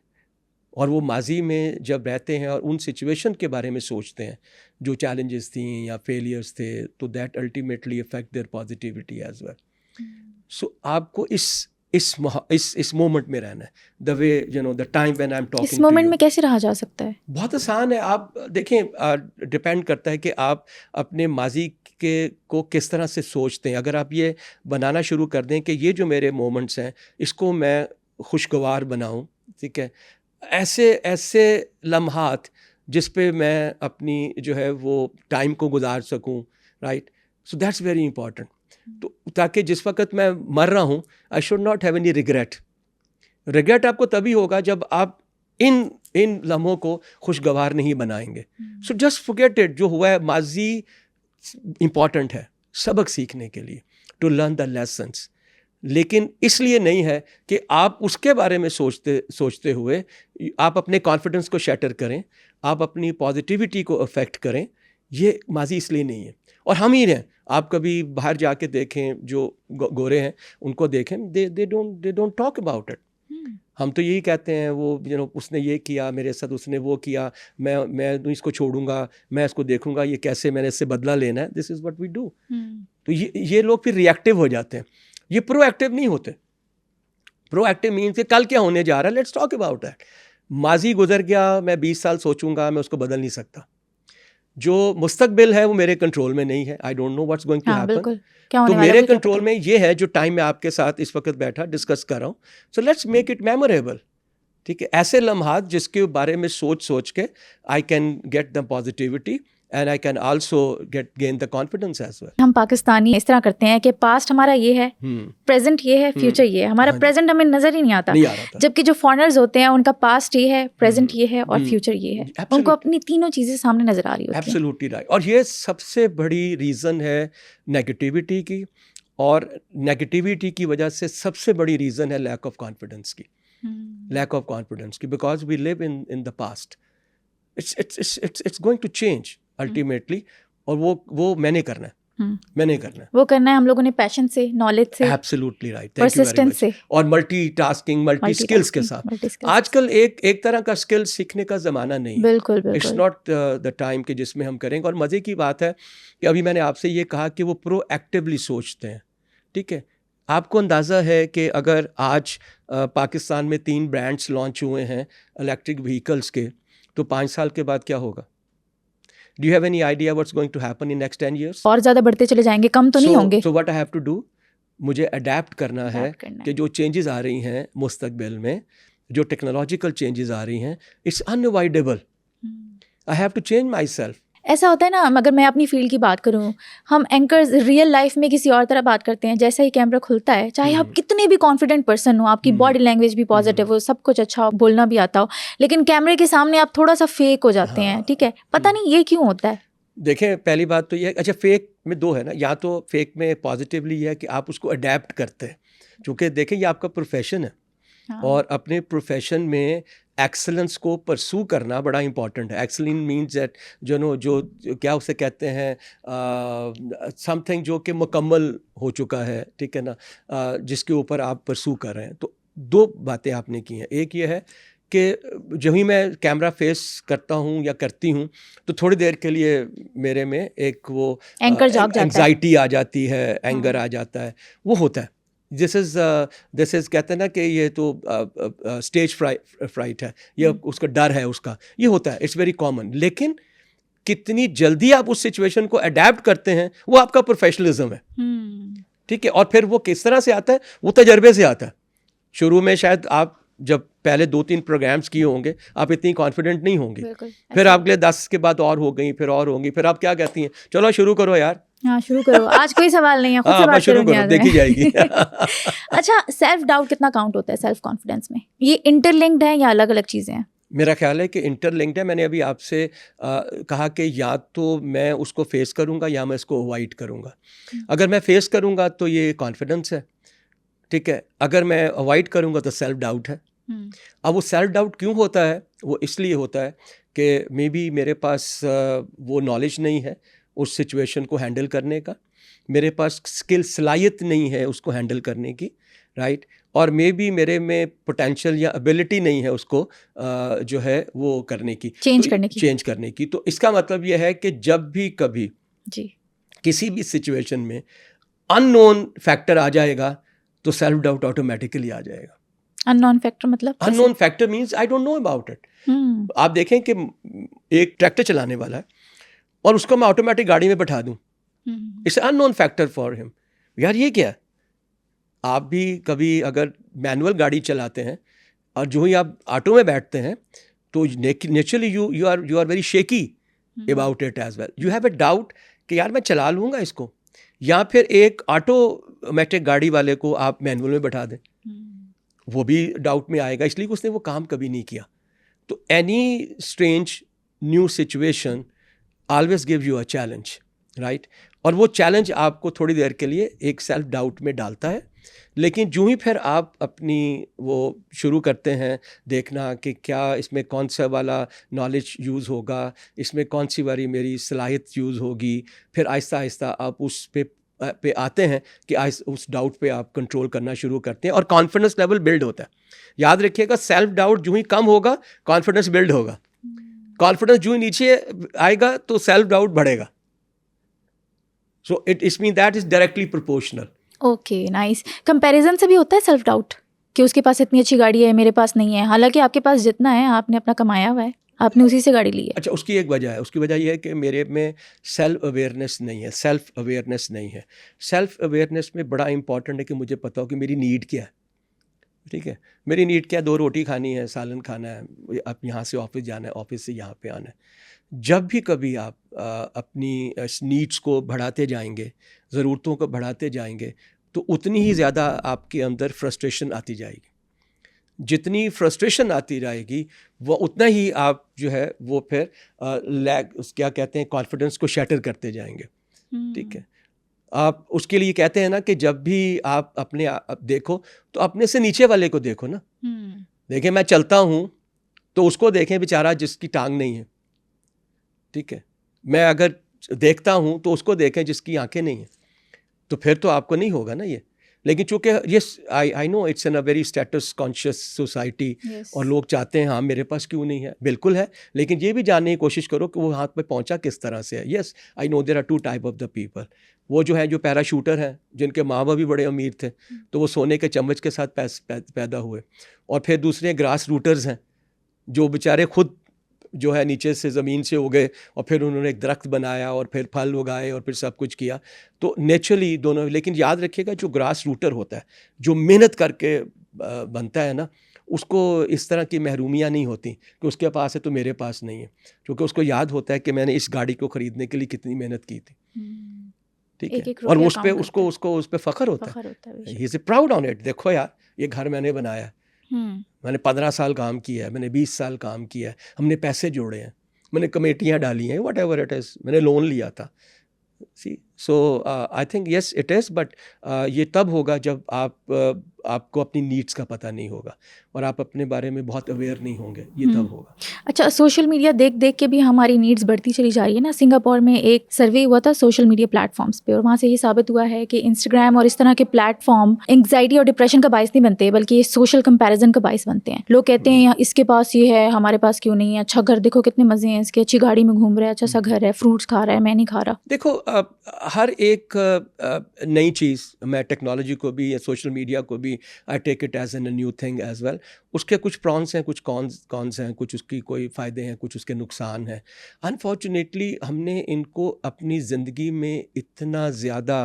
और वो माजी में जब रहते हैं और उन सिचुएशन के बारे में सोचते हैं जो चैलेंजेस थी या फेलियर्स थे, तो that ultimately affect their positivity as well. So आपको इस मोमेंट में रहना है, the way you know the time when I am talking. इस मोमेंट में कैसे रहा जा सकता है? बहुत आसान है। आप देखें, डिपेंड करता है कि आप अपने माजी को किस तरह से सोचते हैं। अगर आप ये बनाना शुरू कर दें कि ये जो मेरे मोमेंट्स हैं इसको मैं खुशगवार बनाऊं, ठीक है, ऐसे लम्हात जिस पे मैं अपनी जो है वो टाइम को गुजार सकूं, right. So that's very important. तो ताकि जिस वक्त मैं मर रहा हूं, I should not have any regret आपको तभी होगा जब आप इन लम्हों को खुशगवार नहीं बनाएंगे। So just forget it. जो हुआ है माजी इंपॉर्टेंट है सबक सीखने के लिए, टू लर्न द लेसन्स, लेकिन इसलिए नहीं है कि आप उसके बारे में सोचते हुए आप अपने कॉन्फिडेंस को शैटर करें, आप अपनी पॉजिटिविटी को अफेक्ट करें। ये माजी इसलिए नहीं है। और हम ही हैं, आप कभी बाहर जाके देखें जो गोरे हैं उनको देखें, they don't talk about it. हम तो यही कहते हैं वो उसने ये किया मेरे साथ, उसने वो किया, मैं इसको छोड़ूंगा, मैं इसको देखूंगा ये कैसे मैंने इससे बदला लेना है। This is what we do. तो ये लोग फिर रिएक्टिव हो जाते हैं, ये प्रोएक्टिव नहीं होते। प्रोएक्टिव मीन्स कि कल क्या होने जा रहा है, लेट्स टॉक अबाउट दैट। माजी गुजर गया, मैं 20 साल सोचूंगा, मैं उसको बदल नहीं सकता। जो मुस्तकबिल है वो मेरे कंट्रोल में नहीं है। I don't know what's going to happen. तो मेरे कंट्रोल में ये है जो टाइम मैं आपके साथ इस वक्त बैठा डिस्कस कर रहा हूँ। So let's make it memorable, ठीक है। ऐसे लम्हात जिसके बारे में सोच के I can get the positivity and I can also gain the confidence as well. हम पाकिस्तानी इस तरह करते हैं कि पास्ट हमारा ये है, प्रेजेंट ये है, फ्यूचर ये है। हमारा प्रेजेंट हमें नजर ही नहीं आता, जबकि जो फॉरेनर्स होते हैं उनका पास्ट ये है, प्रेजेंट ये है और फ्यूचर ये है। उनको अपनी तीनों चीजें सामने नजर आ रही होती हैं। Absolutely right. और ये सबसे बड़ी रीज़न है नेगेटिविटी की, और नेगेटिविटी की वजह से सबसे बड़ी रीज़न है लैक ऑफ कॉन्फिडेंस की, लैक ऑफ कॉन्फिडेंस की, because we live in the past. It's going to change ultimately. और वो मैंने करना है, वो करना है हम लोगों ने पैशन से, नॉलेज से। Absolutely right, thank you very much. और मल्टीटास्किंग, मल्टी स्किल्स के साथ। आजकल एक तरह का स्किल सीखने का ज़माना नहीं है। बिल्कुल। इट्स नॉट द टाइम कि जिसमें हम करेंगे। और मज़े की बात है कि अभी मैंने आपसे ये कहा कि वो प्रोएक्टिवली सोचते हैं, ठीक है। आपको अंदाज़ा है कि अगर आज पाकिस्तान में 3 ब्रांड्स लॉन्च हुए हैं इलेक्ट्रिक व्हीकल्स के, तो 5 साल के बाद क्या होगा? Do you have any idea what's going to happen in next 10 years? और ज़्यादा बढ़ते चले जाएंगे, कम तो नहीं होंगे। So what I have to do, मुझे अडेप्ट करना है कि जो चेंजेस आ रही हैं मुस्तकबिल में, जो टेक्नोलॉजिकल चेंजेस आ रही हैं, it's unavoidable. I have to change myself. ऐसा होता है ना, अगर मैं अपनी फील्ड की बात करूं, हम एंकर्स रियल लाइफ में किसी और तरह बात करते हैं। जैसा ही कैमरा खुलता है, चाहे आप कितने भी कॉन्फिडेंट पर्सन हो, आपकी बॉडी लैंग्वेज भी पॉजिटिव हो, सब कुछ अच्छा हो, बोलना भी आता हो, लेकिन कैमरे के सामने आप थोड़ा सा फेक हो जाते हैं, ठीक है। पता नहीं ये क्यों होता है। देखें, पहली बात तो ये, अच्छा फेक में 2 है ना, या तो फेक में पॉजिटिवली है कि आप उसको अडेप्ट करते हैं, क्योंकि देखें ये आपका प्रोफेशन है। और अपने प्रोफेशन में एक्सेलेंस को परसू करना बड़ा इंपॉर्टेंट है। एक्सेलेंस मीन्स दैट जो क्या उसे कहते हैं, समथिंग जो कि मुकम्मल हो चुका है, ठीक है ना, जिसके ऊपर आप परसू कर रहे हैं। तो 2 बातें आपने की हैं। एक ये है कि जब ही मैं कैमरा फेस करता हूँ या करती हूँ, तो थोड़ी देर के लिए मेरे में एक वो एंग्जाइटी आ जाती है, एंगर आ जाता है, वो होता है। दिस इज़ कहते हैं ना कि ये तो स्टेज फ्राइट है, ये उसका डर है, उसका ये होता है, इट्स वेरी कॉमन। लेकिन कितनी जल्दी आप उस सिचुएशन को अडेप्ट करते हैं, वो आपका प्रोफेशनलिज्म है, ठीक है। और फिर वो किस तरह से आता है, वो तजर्बे से आता है। शुरू में शायद आप जब पहले 2-3 प्रोग्राम्स किए होंगे, आप इतनी कॉन्फिडेंट नहीं होंगे, फिर आपके 10 के बाद और हो गई, फिर और होंगी, फिर आप क्या कहती हैं, चलो शुरू करो यार। हाँ, शुरू करो, आज कोई सवाल नहीं है, खुद से बात शुरू करो, देखी जाएगी। अच्छा, सेल्फ डाउट कितना काउंट होता है सेल्फ कॉन्फिडेंस में? ये इंटरलिंक्ड है या अलग अलग चीजें हैं? मेरा ख्याल है कि इंटरलिंक्ड है। मैंने अभी आपसे कहा कि या तो मैं उसको फेस करूंगा या मैं इसको अवॉइड करूंगा। अगर मैं फेस करूंगा तो ये कॉन्फिडेंस है, ठीक है। अगर मैं अवॉइड करूंगा तो सेल्फ डाउट है। अब वो सेल्फ डाउट क्यों होता है? वो इसलिए होता है कि मे बी मेरे पास वो नॉलेज नहीं है उस सिचुएशन को हैंडल करने का, मेरे पास स्किल सलाहियत नहीं है उसको हैंडल करने की, राइट। और मे बी मेरे में पोटेंशियल या एबिलिटी नहीं है उसको जो है वो करने की, चेंज करने की। तो इसका मतलब यह है कि जब भी कभी जी किसी भी सिचुएशन में अननोन फैक्टर आ जाएगा तो सेल्फ डाउट ऑटोमेटिकली आ जाएगा। अननोन फैक्टर मतलब? Unknown factor means I don't know about it. आप देखें कि एक ट्रैक्टर चलाने वाला है और उसको मैं ऑटोमेटिक गाड़ी में बैठा दूं, it's unknown factor for him. यार ये क्या है? आप भी कभी अगर मैनुअल गाड़ी चलाते हैं और जो ही आप ऑटो में बैठते हैं तो naturally you are very shaky about it as well. You have a doubt कि यार मैं चला लूँगा इसको, या फिर एक ऑटोमेटिक गाड़ी वाले को आप मैनुअल में बैठा दें, वो भी डाउट में आएगा, इसलिए उसने वो काम कभी नहीं किया। तो any strange new situation always give you a challenge, right. और वो चैलेंज आपको थोड़ी देर के लिए एक सेल्फ डाउट में डालता है, लेकिन जो ही फिर आप अपनी वो शुरू करते हैं देखना कि क्या इसमें कौन सा वाला नॉलेज यूज़ होगा, इसमें कौन सी वाली मेरी सलाहियत यूज़ होगी, फिर आहिस्ता आहिस्ता आप उस पे आते हैं कि उस डाउट पे आप कंट्रोल करना शुरू करते हैं और कॉन्फिडेंस लेवल बिल्ड होता है। याद रखिएगा, सेल्फ डाउट जो ही कम होगा कॉन्फिडेंस बिल्ड होगा, कॉन्फिडेंस जो ही नीचे आएगा तो सेल्फ डाउट बढ़ेगा। So it's mean that is directly proportional. Okay, nice. Comparison से भी होता है सेल्फ डाउट कि उसके पास इतनी अच्छी गाड़ी है, मेरे पास नहीं है, हालांकि आपके पास जितना है आपने अपना कमाया हुआ है, आपने उसी से गाड़ी ली है। अच्छा, उसकी एक वजह है, उसकी वजह यह है कि मेरे में सेल्फ अवेयरनेस नहीं है, सेल्फ अवेयरनेस नहीं है। सेल्फ अवेयरनेस में बड़ा इंपॉर्टेंट है कि मुझे पता हो कि मेरी नीड क्या है, ठीक है। मेरी नीड क्या है? 2 रोटी खानी है, सालन खाना है, अब यहाँ से ऑफिस जाना है, ऑफिस से यहाँ पे आना है। जब भी कभी आप अपनी नीड्स को बढ़ाते जाएंगे, ज़रूरतों को बढ़ाते जाएंगे, तो उतनी ही ज़्यादा आपके अंदर फ्रस्ट्रेशन आती जाएगी। जितनी फ्रस्ट्रेशन आती रहेगी वो उतना ही आप जो है वो फिर क्या कहते हैं, कॉन्फिडेंस को शैटर करते जाएंगे, ठीक है। आप उसके लिए कहते हैं ना कि जब भी आप अपने देखो तो अपने से नीचे वाले को देखो ना। देखें, मैं चलता हूँ तो उसको देखें बेचारा जिसकी टांग नहीं है, ठीक है। मैं अगर देखता हूँ तो उसको देखें जिसकी आंखें नहीं हैं, तो फिर तो आपको नहीं होगा ना ये। लेकिन चूंकि yes I no it's an a very status conscious society, और लोग चाहते हैं हाँ मेरे पास क्यों नहीं है, बिल्कुल है, लेकिन ये भी जानने की कोशिश करो कि वो हाथ पे पहुंचा किस तरह से है। Yes I know there are 2 type of the people. वो जो है जो पैराशूटर हैं, जिनके माँ बाप भी बड़े अमीर थे तो वो सोने के चम्मच के साथ पैदा हुए, और फिर दूसरे ग्रास रूटर्स हैं जो बेचारे खुद जो है नीचे से ज़मीन से उगे और फिर उन्होंने एक दरख्त बनाया और फिर फल उगाए और फिर सब कुछ किया। तो नेचुरली दोनों, लेकिन याद रखिएगा जो ग्रास रूटर होता है, जो मेहनत करके बनता है ना, उसको इस तरह की महरूमियाँ नहीं होती कि उसके पास है तो मेरे पास नहीं है, क्योंकि उसको याद होता है कि मैंने इस गाड़ी को ख़रीदने के लिए कितनी मेहनत की थी, ठीक है। और उस पर उस पर फ़ख्र होता है, he is proud on it. देखो यार ये घर मैंने बनाया, मैंने 15 साल काम किया है, मैंने 20 साल काम किया है, हमने पैसे जोड़े हैं, मैंने कमेटियाँ डाली हैं, वट एवर इट इज़, मैंने लोन लिया था। See so I think yes it is, but ये तब होगा जब आपको अपनी नीड्स का पता नहीं होगा और आप अपने बारे में बहुत अवेयर नहीं होंगे, ये तब होगा। अच्छा, सोशल मीडिया देख देख के भी हमारी नीड्स बढ़ती चली जा रही है ना। सिंगापुर में एक सर्वे हुआ था सोशल मीडिया प्लेटफॉर्म्स पे, और वहाँ से ये साबित हुआ है कि इंस्टाग्राम और इस तरह के प्लेटफॉर्म एंग्जाइटी और डिप्रेशन का बायस नहीं बनते, बल्कि ये सोशल कंपैरिजन का बायस बनते हैं। लोग कहते हैं इसके पास ये है, हमारे पास क्यों नहीं है, अच्छा घर देखो कितने मज़े हैं इसके, अच्छी गाड़ी में घूम रहा है, अच्छा सा घर है, फ्रूट्स खा रहा है, मैं नहीं खा रहा। देखो हर एक नई चीज़, मैं टेक्नोलॉजी को भी या सोशल मीडिया को भी I take it as an new thing as well. उसके कुछ प्रॉन्स हैं, कुछ कॉन्स हैं, कुछ उसकी कोई फ़ायदे हैं, कुछ उसके नुकसान हैं। अनफॉर्चुनेटली हमने इनको अपनी ज़िंदगी में इतना ज़्यादा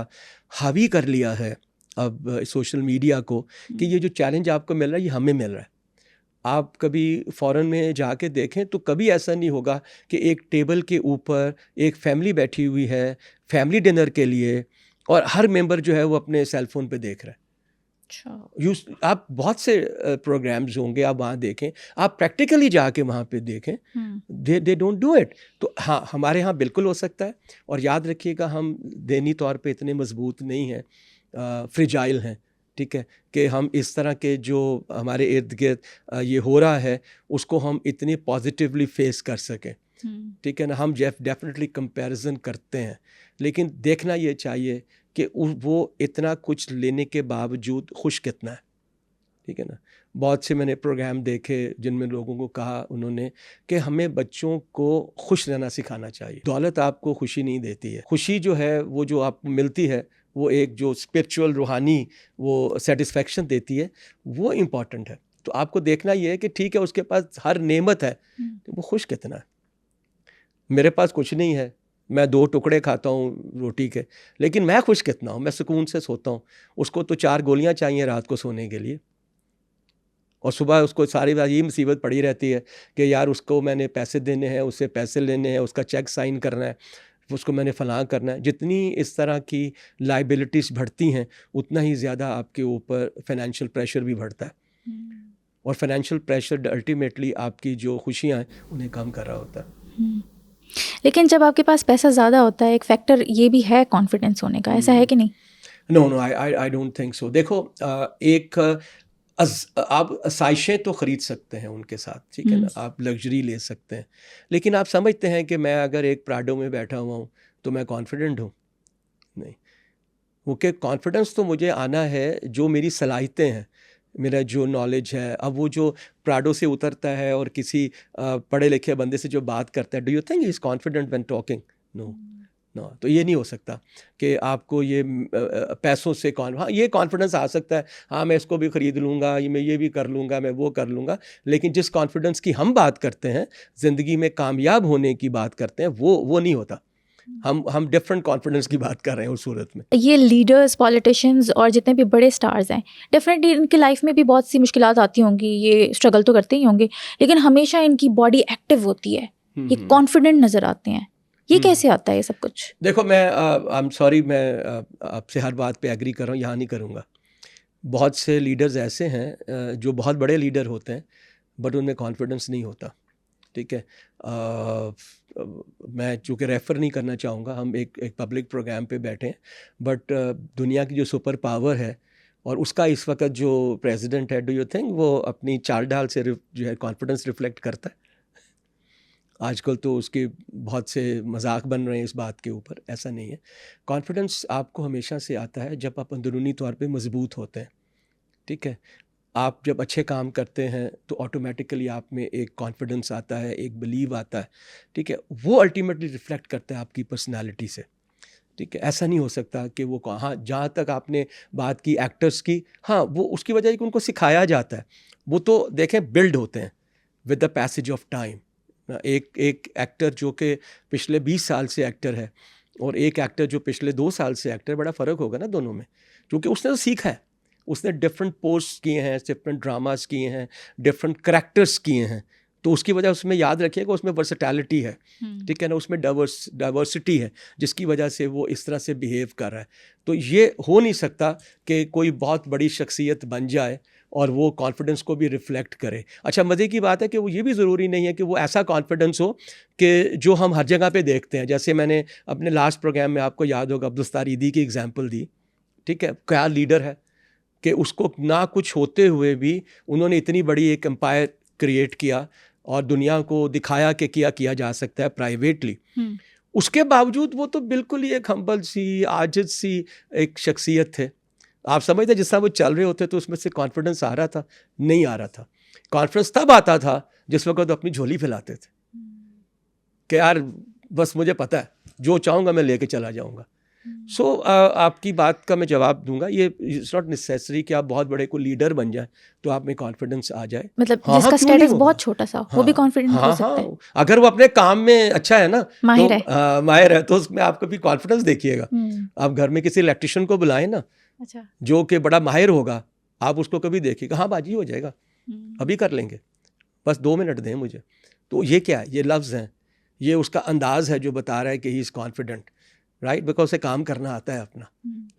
हावी कर लिया है अब सोशल मीडिया को कि ये जो चैलेंज आपको मिल रहा है ये हमें मिल रहा है। आप कभी फ़ॉरेन में जाके देखें तो कभी ऐसा नहीं होगा कि एक टेबल के ऊपर एक फैमिली बैठी हुई है फैमिली डिनर के लिए, और हर मेंबर जो है वो अपने सेल फोन पे देख रहा है। आप बहुत से प्रोग्राम्स होंगे, आप वहाँ देखें, आप प्रैक्टिकली जाके वहाँ पे देखें, दे डोंट डू इट। तो हाँ, हमारे यहाँ बिल्कुल हो सकता है। और याद रखिएगा, हम देनी तौर पे इतने मजबूत नहीं हैं, फ्रिजाइल हैं, ठीक है, कि हम इस तरह के जो हमारे इर्द गिर्द ये हो रहा है उसको हम इतनी पॉजिटिवली फेस कर सकें, ठीक है ना। हम डेफिनेटली कंपैरिजन करते हैं, लेकिन देखना ये चाहिए कि वो इतना कुछ लेने के बावजूद खुश कितना है, ठीक है ना। बहुत से मैंने प्रोग्राम देखे जिनमें लोगों को कहा उन्होंने कि हमें बच्चों को खुश रहना सिखाना चाहिए। दौलत आपको खुशी नहीं देती है, खुशी जो है वो जो आपको मिलती है वो एक जो स्पिरिचुअल रूहानी वो सेटिस्फेक्शन देती है, वो इम्पॉर्टेंट है। तो आपको देखना ये है कि ठीक है उसके पास हर नेमत है, तो वो खुश कितना है। मेरे पास कुछ नहीं है, मैं 2 टुकड़े खाता हूँ रोटी के, लेकिन मैं खुश कितना हूँ, मैं सुकून से सोता हूँ। उसको तो 4 गोलियाँ चाहिए रात को सोने के लिए, और सुबह उसको सारी बात यही मुसीबत पड़ी रहती है कि यार उसको मैंने पैसे देने हैं, उससे पैसे लेने हैं, उसका चेक साइन करना है, उसको मैंने फलां करना है। जितनी इस तरह की लाइबिलिटीज़ बढ़ती हैं उतना ही ज़्यादा आपके ऊपर फाइनेंशियल प्रेशर भी बढ़ता है, और फाइनेंशियल प्रेशर अल्टीमेटली आपकी जो खुशियाँ हैं उन्हें कम कर रहा होता है। लेकिन जब आपके पास पैसा ज़्यादा होता है, एक फैक्टर ये भी है कॉन्फिडेंस होने का, ऐसा है कि नहीं? No, I don't think so. देखो, एक आप आसाइशें तो ख़रीद सकते हैं उनके साथ, ठीक है ना, आप लग्जरी ले सकते हैं, लेकिन आप समझते हैं कि मैं अगर एक प्राडो में बैठा हुआ हूँ तो मैं कॉन्फिडेंट हूँ? नहीं। ओके, कॉन्फिडेंस तो मुझे आना है जो मेरी सलाहियतें हैं, मेरा जो नॉलेज है। अब वो जो प्राडो से उतरता है और किसी पढ़े लिखे बंदे से जो बात करता है, do you think he is confident when talking? No. तो ये नहीं हो सकता कि आपको ये पैसों से हाँ, ये कॉन्फिडेंस आ सकता है, हाँ मैं इसको भी ख़रीद लूँगा, मैं ये भी कर लूँगा, मैं वो कर लूँगा, लेकिन जिस कॉन्फिडेंस की हम बात करते हैं, ज़िंदगी में कामयाब होने की बात करते हैं, वो नहीं होता। हम डिफरेंट कॉन्फिडेंस की बात कर रहे हैं उस सूरत में। ये लीडर्स, पॉलिटिशियंस और जितने भी बड़े स्टार्स हैं, डेफिनेटली इनकी लाइफ में भी बहुत सी मुश्किलात आती होंगी, ये स्ट्रगल तो करते ही होंगे, लेकिन हमेशा इनकी बॉडी एक्टिव होती है, ये कॉन्फिडेंट नज़र आते हैं। ये कैसे आता है ये सब कुछ? देखो, मैं आई एम सॉरी, मैं आपसे हर बात पे एग्री कर रहा हूँ, यहाँ नहीं करूँगा। बहुत से लीडर्स ऐसे हैं जो बहुत बड़े लीडर होते हैं बट उनमें कॉन्फिडेंस नहीं होता, ठीक है। मैं चूँकि रेफ़र नहीं करना चाहूँगा, हम एक पब्लिक प्रोग्राम पे बैठे हैं, बट दुनिया की जो सुपर पावर है और उसका इस वक्त जो प्रेसिडेंट है, डू यू थिंक वो अपनी चाल ढाल से जो है कॉन्फिडेंस रिफ्लेक्ट करता है? आजकल तो उसके बहुत से मजाक बन रहे हैं इस बात के ऊपर, ऐसा नहीं है। कॉन्फिडेंस आपको हमेशा से आता है जब आप अंदरूनी तौर पे मजबूत होते हैं, ठीक है। आप जब अच्छे काम करते हैं तो ऑटोमेटिकली आप में एक कॉन्फिडेंस आता है, एक बिलीव आता है, ठीक है। वो अल्टीमेटली रिफ्लेक्ट करता है आपकी पर्सनालिटी से, ठीक है। ऐसा नहीं हो सकता कि वो हाँ, जहाँ तक आपने बात की एक्टर्स की, हाँ वो उसकी वजह है कि उनको सिखाया जाता है, वो तो देखें बिल्ड होते हैं with the passage of time. एक एक्टर जो कि पिछले 20 साल से एक्टर है और एक एक्टर जो पिछले 2 साल से एक्टर, बड़ा फ़र्क होगा ना दोनों में, क्योंकि उसने तो सीखा है, उसने डिफरेंट पोस्ट किए हैं, डिफरेंट ड्रामास किए हैं, डिफरेंट करैक्टर्स किए हैं, तो उसकी वजह उसमें याद रखिएगा उसमें वर्सेटैलिटी है, ठीक है ना, उसमें डाइवर्सिटी है जिसकी वजह से वो इस तरह से बिहेव कर रहा है। तो ये हो नहीं सकता कि कोई बहुत बड़ी शख्सियत बन जाए और वो कॉन्फिडेंस को भी रिफ्लेक्ट करे। अच्छा, मज़े की बात है कि वो ये भी ज़रूरी नहीं है कि वो ऐसा कॉन्फिडेंस हो कि जो हम हर जगह पे देखते हैं। जैसे मैंने अपने लास्ट प्रोग्राम में, आपको याद होगा, अब्दुस्तार ईदी की एग्जांपल दी, ठीक है। क्या लीडर है कि उसको ना कुछ होते हुए भी उन्होंने इतनी बड़ी एक एम्पायर क्रिएट किया और दुनिया को दिखाया कि किया जा सकता है प्राइवेटली। उसके बावजूद वो तो बिल्कुल ही एक हम्बल सी, आजिज़ सी एक शख्सियत थे। आप समझते जिस तरह वो चल रहे होते तो उसमें से कॉन्फिडेंस आ रहा था? नहीं आ रहा था। कॉन्फिडेंस तब आता था जिस वक्त अपनी झोली फैलाते थे कि यार बस मुझे पता है जो चाहूँगा मैं लेके चला जाऊँगा। सो आपकी बात का मैं जवाब दूंगा, ये इट्स नॉट नेसेसरी कि आप बहुत बड़े को लीडर बन जाए तो आप में कॉन्फिडेंस आ जाए। मतलब जिसका स्टेटस बहुत छोटा सा वो भी कॉन्फिडेंट हो सकता है अगर वो अपने काम में अच्छा है ना, माहिर है तो उसमें आप कभी कॉन्फिडेंस देखिएगा। आप घर में किसी इलेक्ट्रिशियन को बुलाएं ना, अच्छा, जो कि बड़ा माहिर होगा, आप उसको कभी देखिएगा, हाँ बाजी हो जाएगा, अभी कर लेंगे, बस 2 मिनट दें मुझे। तो ये क्या है? ये लफ्ज़ हैं, ये उसका अंदाज़ है जो बता रहा है कि ही इज़ कॉन्फिडेंट। राइट, बिकॉज उसे काम करना आता है अपना।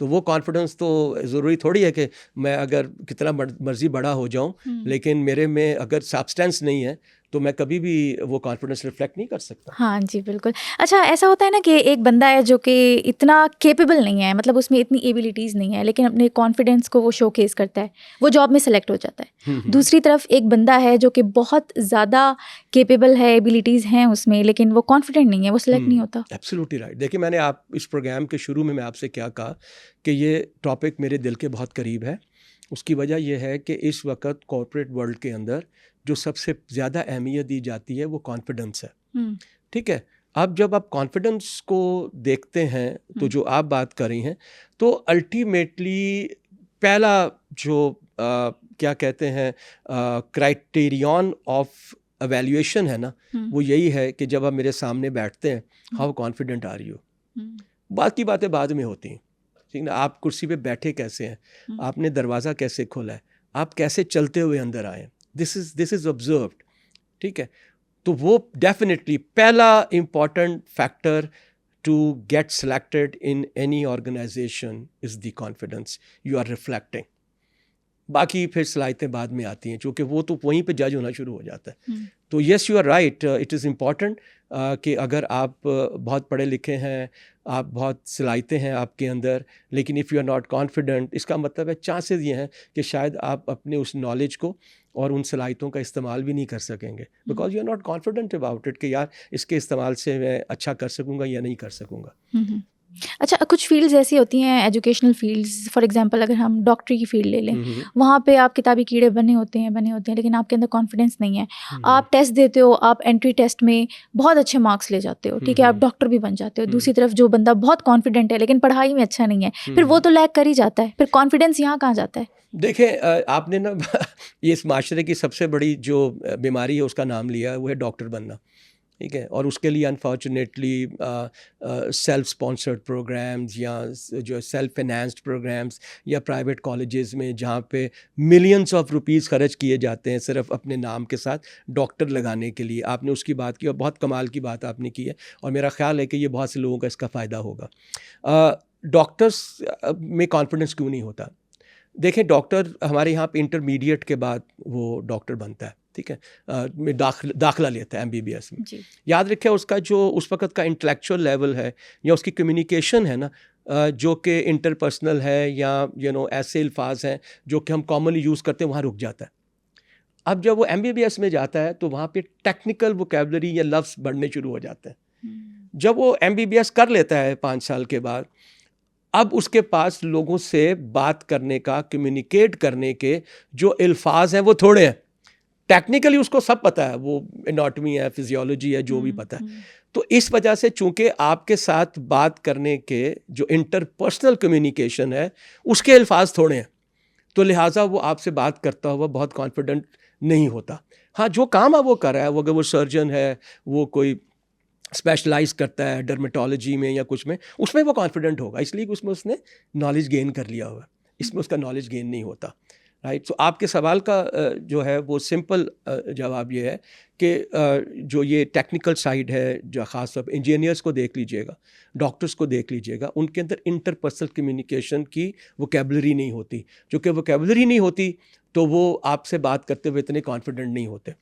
तो वो कॉन्फिडेंस तो ज़रूरी थोड़ी है कि मैं अगर कितना मर्जी बड़ा हो जाऊं, लेकिन मेरे में अगर सब्सटेंस नहीं है तो मैं कभी भी वो कॉन्फिडेंस रिफ्लेक्ट नहीं कर सकता। हाँ जी, बिल्कुल। अच्छा, ऐसा होता है ना कि एक बंदा है जो कि इतना कैपेबल नहीं है, मतलब उसमें इतनी एबिलिटीज़ नहीं है, लेकिन अपने कॉन्फिडेंस को वो शोकेस करता है, वो जॉब में सेलेक्ट हो जाता है। दूसरी तरफ एक बंदा है जो कि बहुत ज़्यादा कैपेबल है, एबिलिटीज़ हैं उसमें, लेकिन वो कॉन्फिडेंट नहीं है, वो सेलेक्ट नहीं होता। Absolutely right. देखिए, मैंने आप इस प्रोग्राम के शुरू में मैं आपसे क्या कहा कि ये टॉपिक मेरे दिल के बहुत करीब है। उसकी वजह यह है कि इस वक्त कॉर्पोरेट वर्ल्ड के अंदर जो सबसे ज़्यादा अहमियत दी जाती है वो कॉन्फिडेंस है। ठीक है, अब जब आप कॉन्फिडेंस को देखते हैं तो जो आप बात कर रही हैं, तो अल्टीमेटली पहला जो क्या कहते हैं क्राइटेरियन ऑफ एवेल्यूएशन है ना, वो यही है कि जब आप मेरे सामने बैठते हैं, हाउ कॉन्फिडेंट आर यू। बाकी बातें बाद में होती हैं, ठीक ना। आप कुर्सी पे बैठे कैसे हैं, आपने दरवाज़ा कैसे खोला है, आप कैसे चलते हुए अंदर आए, दिस इज़ ऑब्जर्व्ड। ठीक है, तो वो डेफिनेटली पहला important factor to get selected in any organisation is the confidence you are reflecting. बाकी फिर सलाहियतें बाद में आती हैं, चूँकि वो तो वहीं पे जज होना शुरू हो जाता है। तो yes, you are right, it is important कि अगर आप बहुत पढ़े लिखे हैं, आप बहुत सलाहियतें हैं आपके अंदर, लेकिन if you are not confident, इसका मतलब है चांसेस ये हैं कि शायद आप अपने उस नॉलेज को और उन सलाहियतों का इस्तेमाल भी नहीं कर सकेंगे, because you are not confident about it कि यार इसके इस्तेमाल से मैं अच्छा कर सकूँगा या नहीं कर सकूँगा। अच्छा, कुछ फील्ड्स ऐसी होती हैं, एजुकेशनल फील्ड्स, फॉर एग्जांपल अगर हम डॉक्टरी की फील्ड ले लें, वहाँ पे आप किताबी कीड़े बने होते हैं, लेकिन आपके अंदर कॉन्फिडेंस नहीं है। आप टेस्ट देते हो, आप एंट्री टेस्ट में बहुत अच्छे मार्क्स ले जाते हो, ठीक है, आप डॉक्टर भी बन जाते हो। दूसरी तरफ जो बंदा बहुत कॉन्फिडेंट है लेकिन पढ़ाई में अच्छा नहीं है, फिर वो तो लैग कर ही जाता है, फिर कॉन्फिडेंस यहाँ कहाँ जाता है? देखिए, आपने ना ये इस माशरे की सबसे बड़ी जो बीमारी है उसका नाम लिया, वो है डॉक्टर बनना। ठीक है, और उसके लिए अनफॉर्चुनेटली सेल्फ स्पॉन्सर्ड प्रोग्राम्स या जो सेल्फ फाइनेंस्ड प्रोग्राम्स या प्राइवेट कॉलेजेस में जहाँ पे मिलियंस ऑफ रुपीस खर्च किए जाते हैं सिर्फ अपने नाम के साथ डॉक्टर लगाने के लिए। आपने उसकी बात की और बहुत कमाल की बात आपने की है, और मेरा ख्याल है कि ये बहुत से लोगों का इसका फ़ायदा होगा। डॉक्टर्स में कॉन्फिडेंस क्यों नहीं होता? देखें, डॉक्टर हमारे यहाँ पे इंटरमीडिएट के बाद वो डॉक्टर बनता है, ठीक है, में दाखिला लेता है MBBS में। याद रखें, उसका जो उस वक्त का इंटेलेक्चुअल लेवल है या उसकी कम्युनिकेशन है ना, जो कि इंटरपर्सनल है या ऐसे अल्फाज हैं जो कि हम कॉमनली यूज़ करते हैं, वहाँ रुक जाता है। अब जब वो MBBS में जाता है तो वहाँ पे टेक्निकल वोकैबुलरी या लफ्ज़ बढ़ने शुरू हो जाते हैं। जब वो MBBS कर लेता है 5 साल के बाद, अब उसके पास लोगों से बात करने का, कम्युनिकेट करने के जो अल्फाज हैं वो थोड़े हैं। टेक्निकली उसको सब पता है, वो एनाटॉमी है, फिजियोलॉजी है, जो भी पता है। तो इस वजह से चूंकि आपके साथ बात करने के जो इंटरपर्सनल कम्युनिकेशन है उसके अल्फाज थोड़े हैं, तो लिहाजा वो आपसे बात करता हुआ बहुत कॉन्फिडेंट नहीं होता। हाँ, जो काम है वो कर रहा है, वो अगर वो सर्जन है, वो कोई स्पेशलाइज करता है डर्मेटोलॉजी में या कुछ में, उसमें वो कॉन्फिडेंट होगा, इसलिए कि उसमें उसने नॉलेज गेन कर लिया हुआ। इसमें उसका नॉलेज गेन नहीं होता, राइट। तो आपके सवाल का जो है वो सिंपल जवाब ये है कि जो ये टेक्निकल साइड है, जो ख़ास तौर पर इंजीनियर्स को देख लीजिएगा, डॉक्टर्स को देख लीजिएगा, उनके अंदर इंटरपर्सनल कम्युनिकेशन की वोकैबुलरी नहीं होती। क्योंकि वोकैबुलरी नहीं होती तो वो आपसे बात करते हुए इतने कॉन्फिडेंट नहीं होते।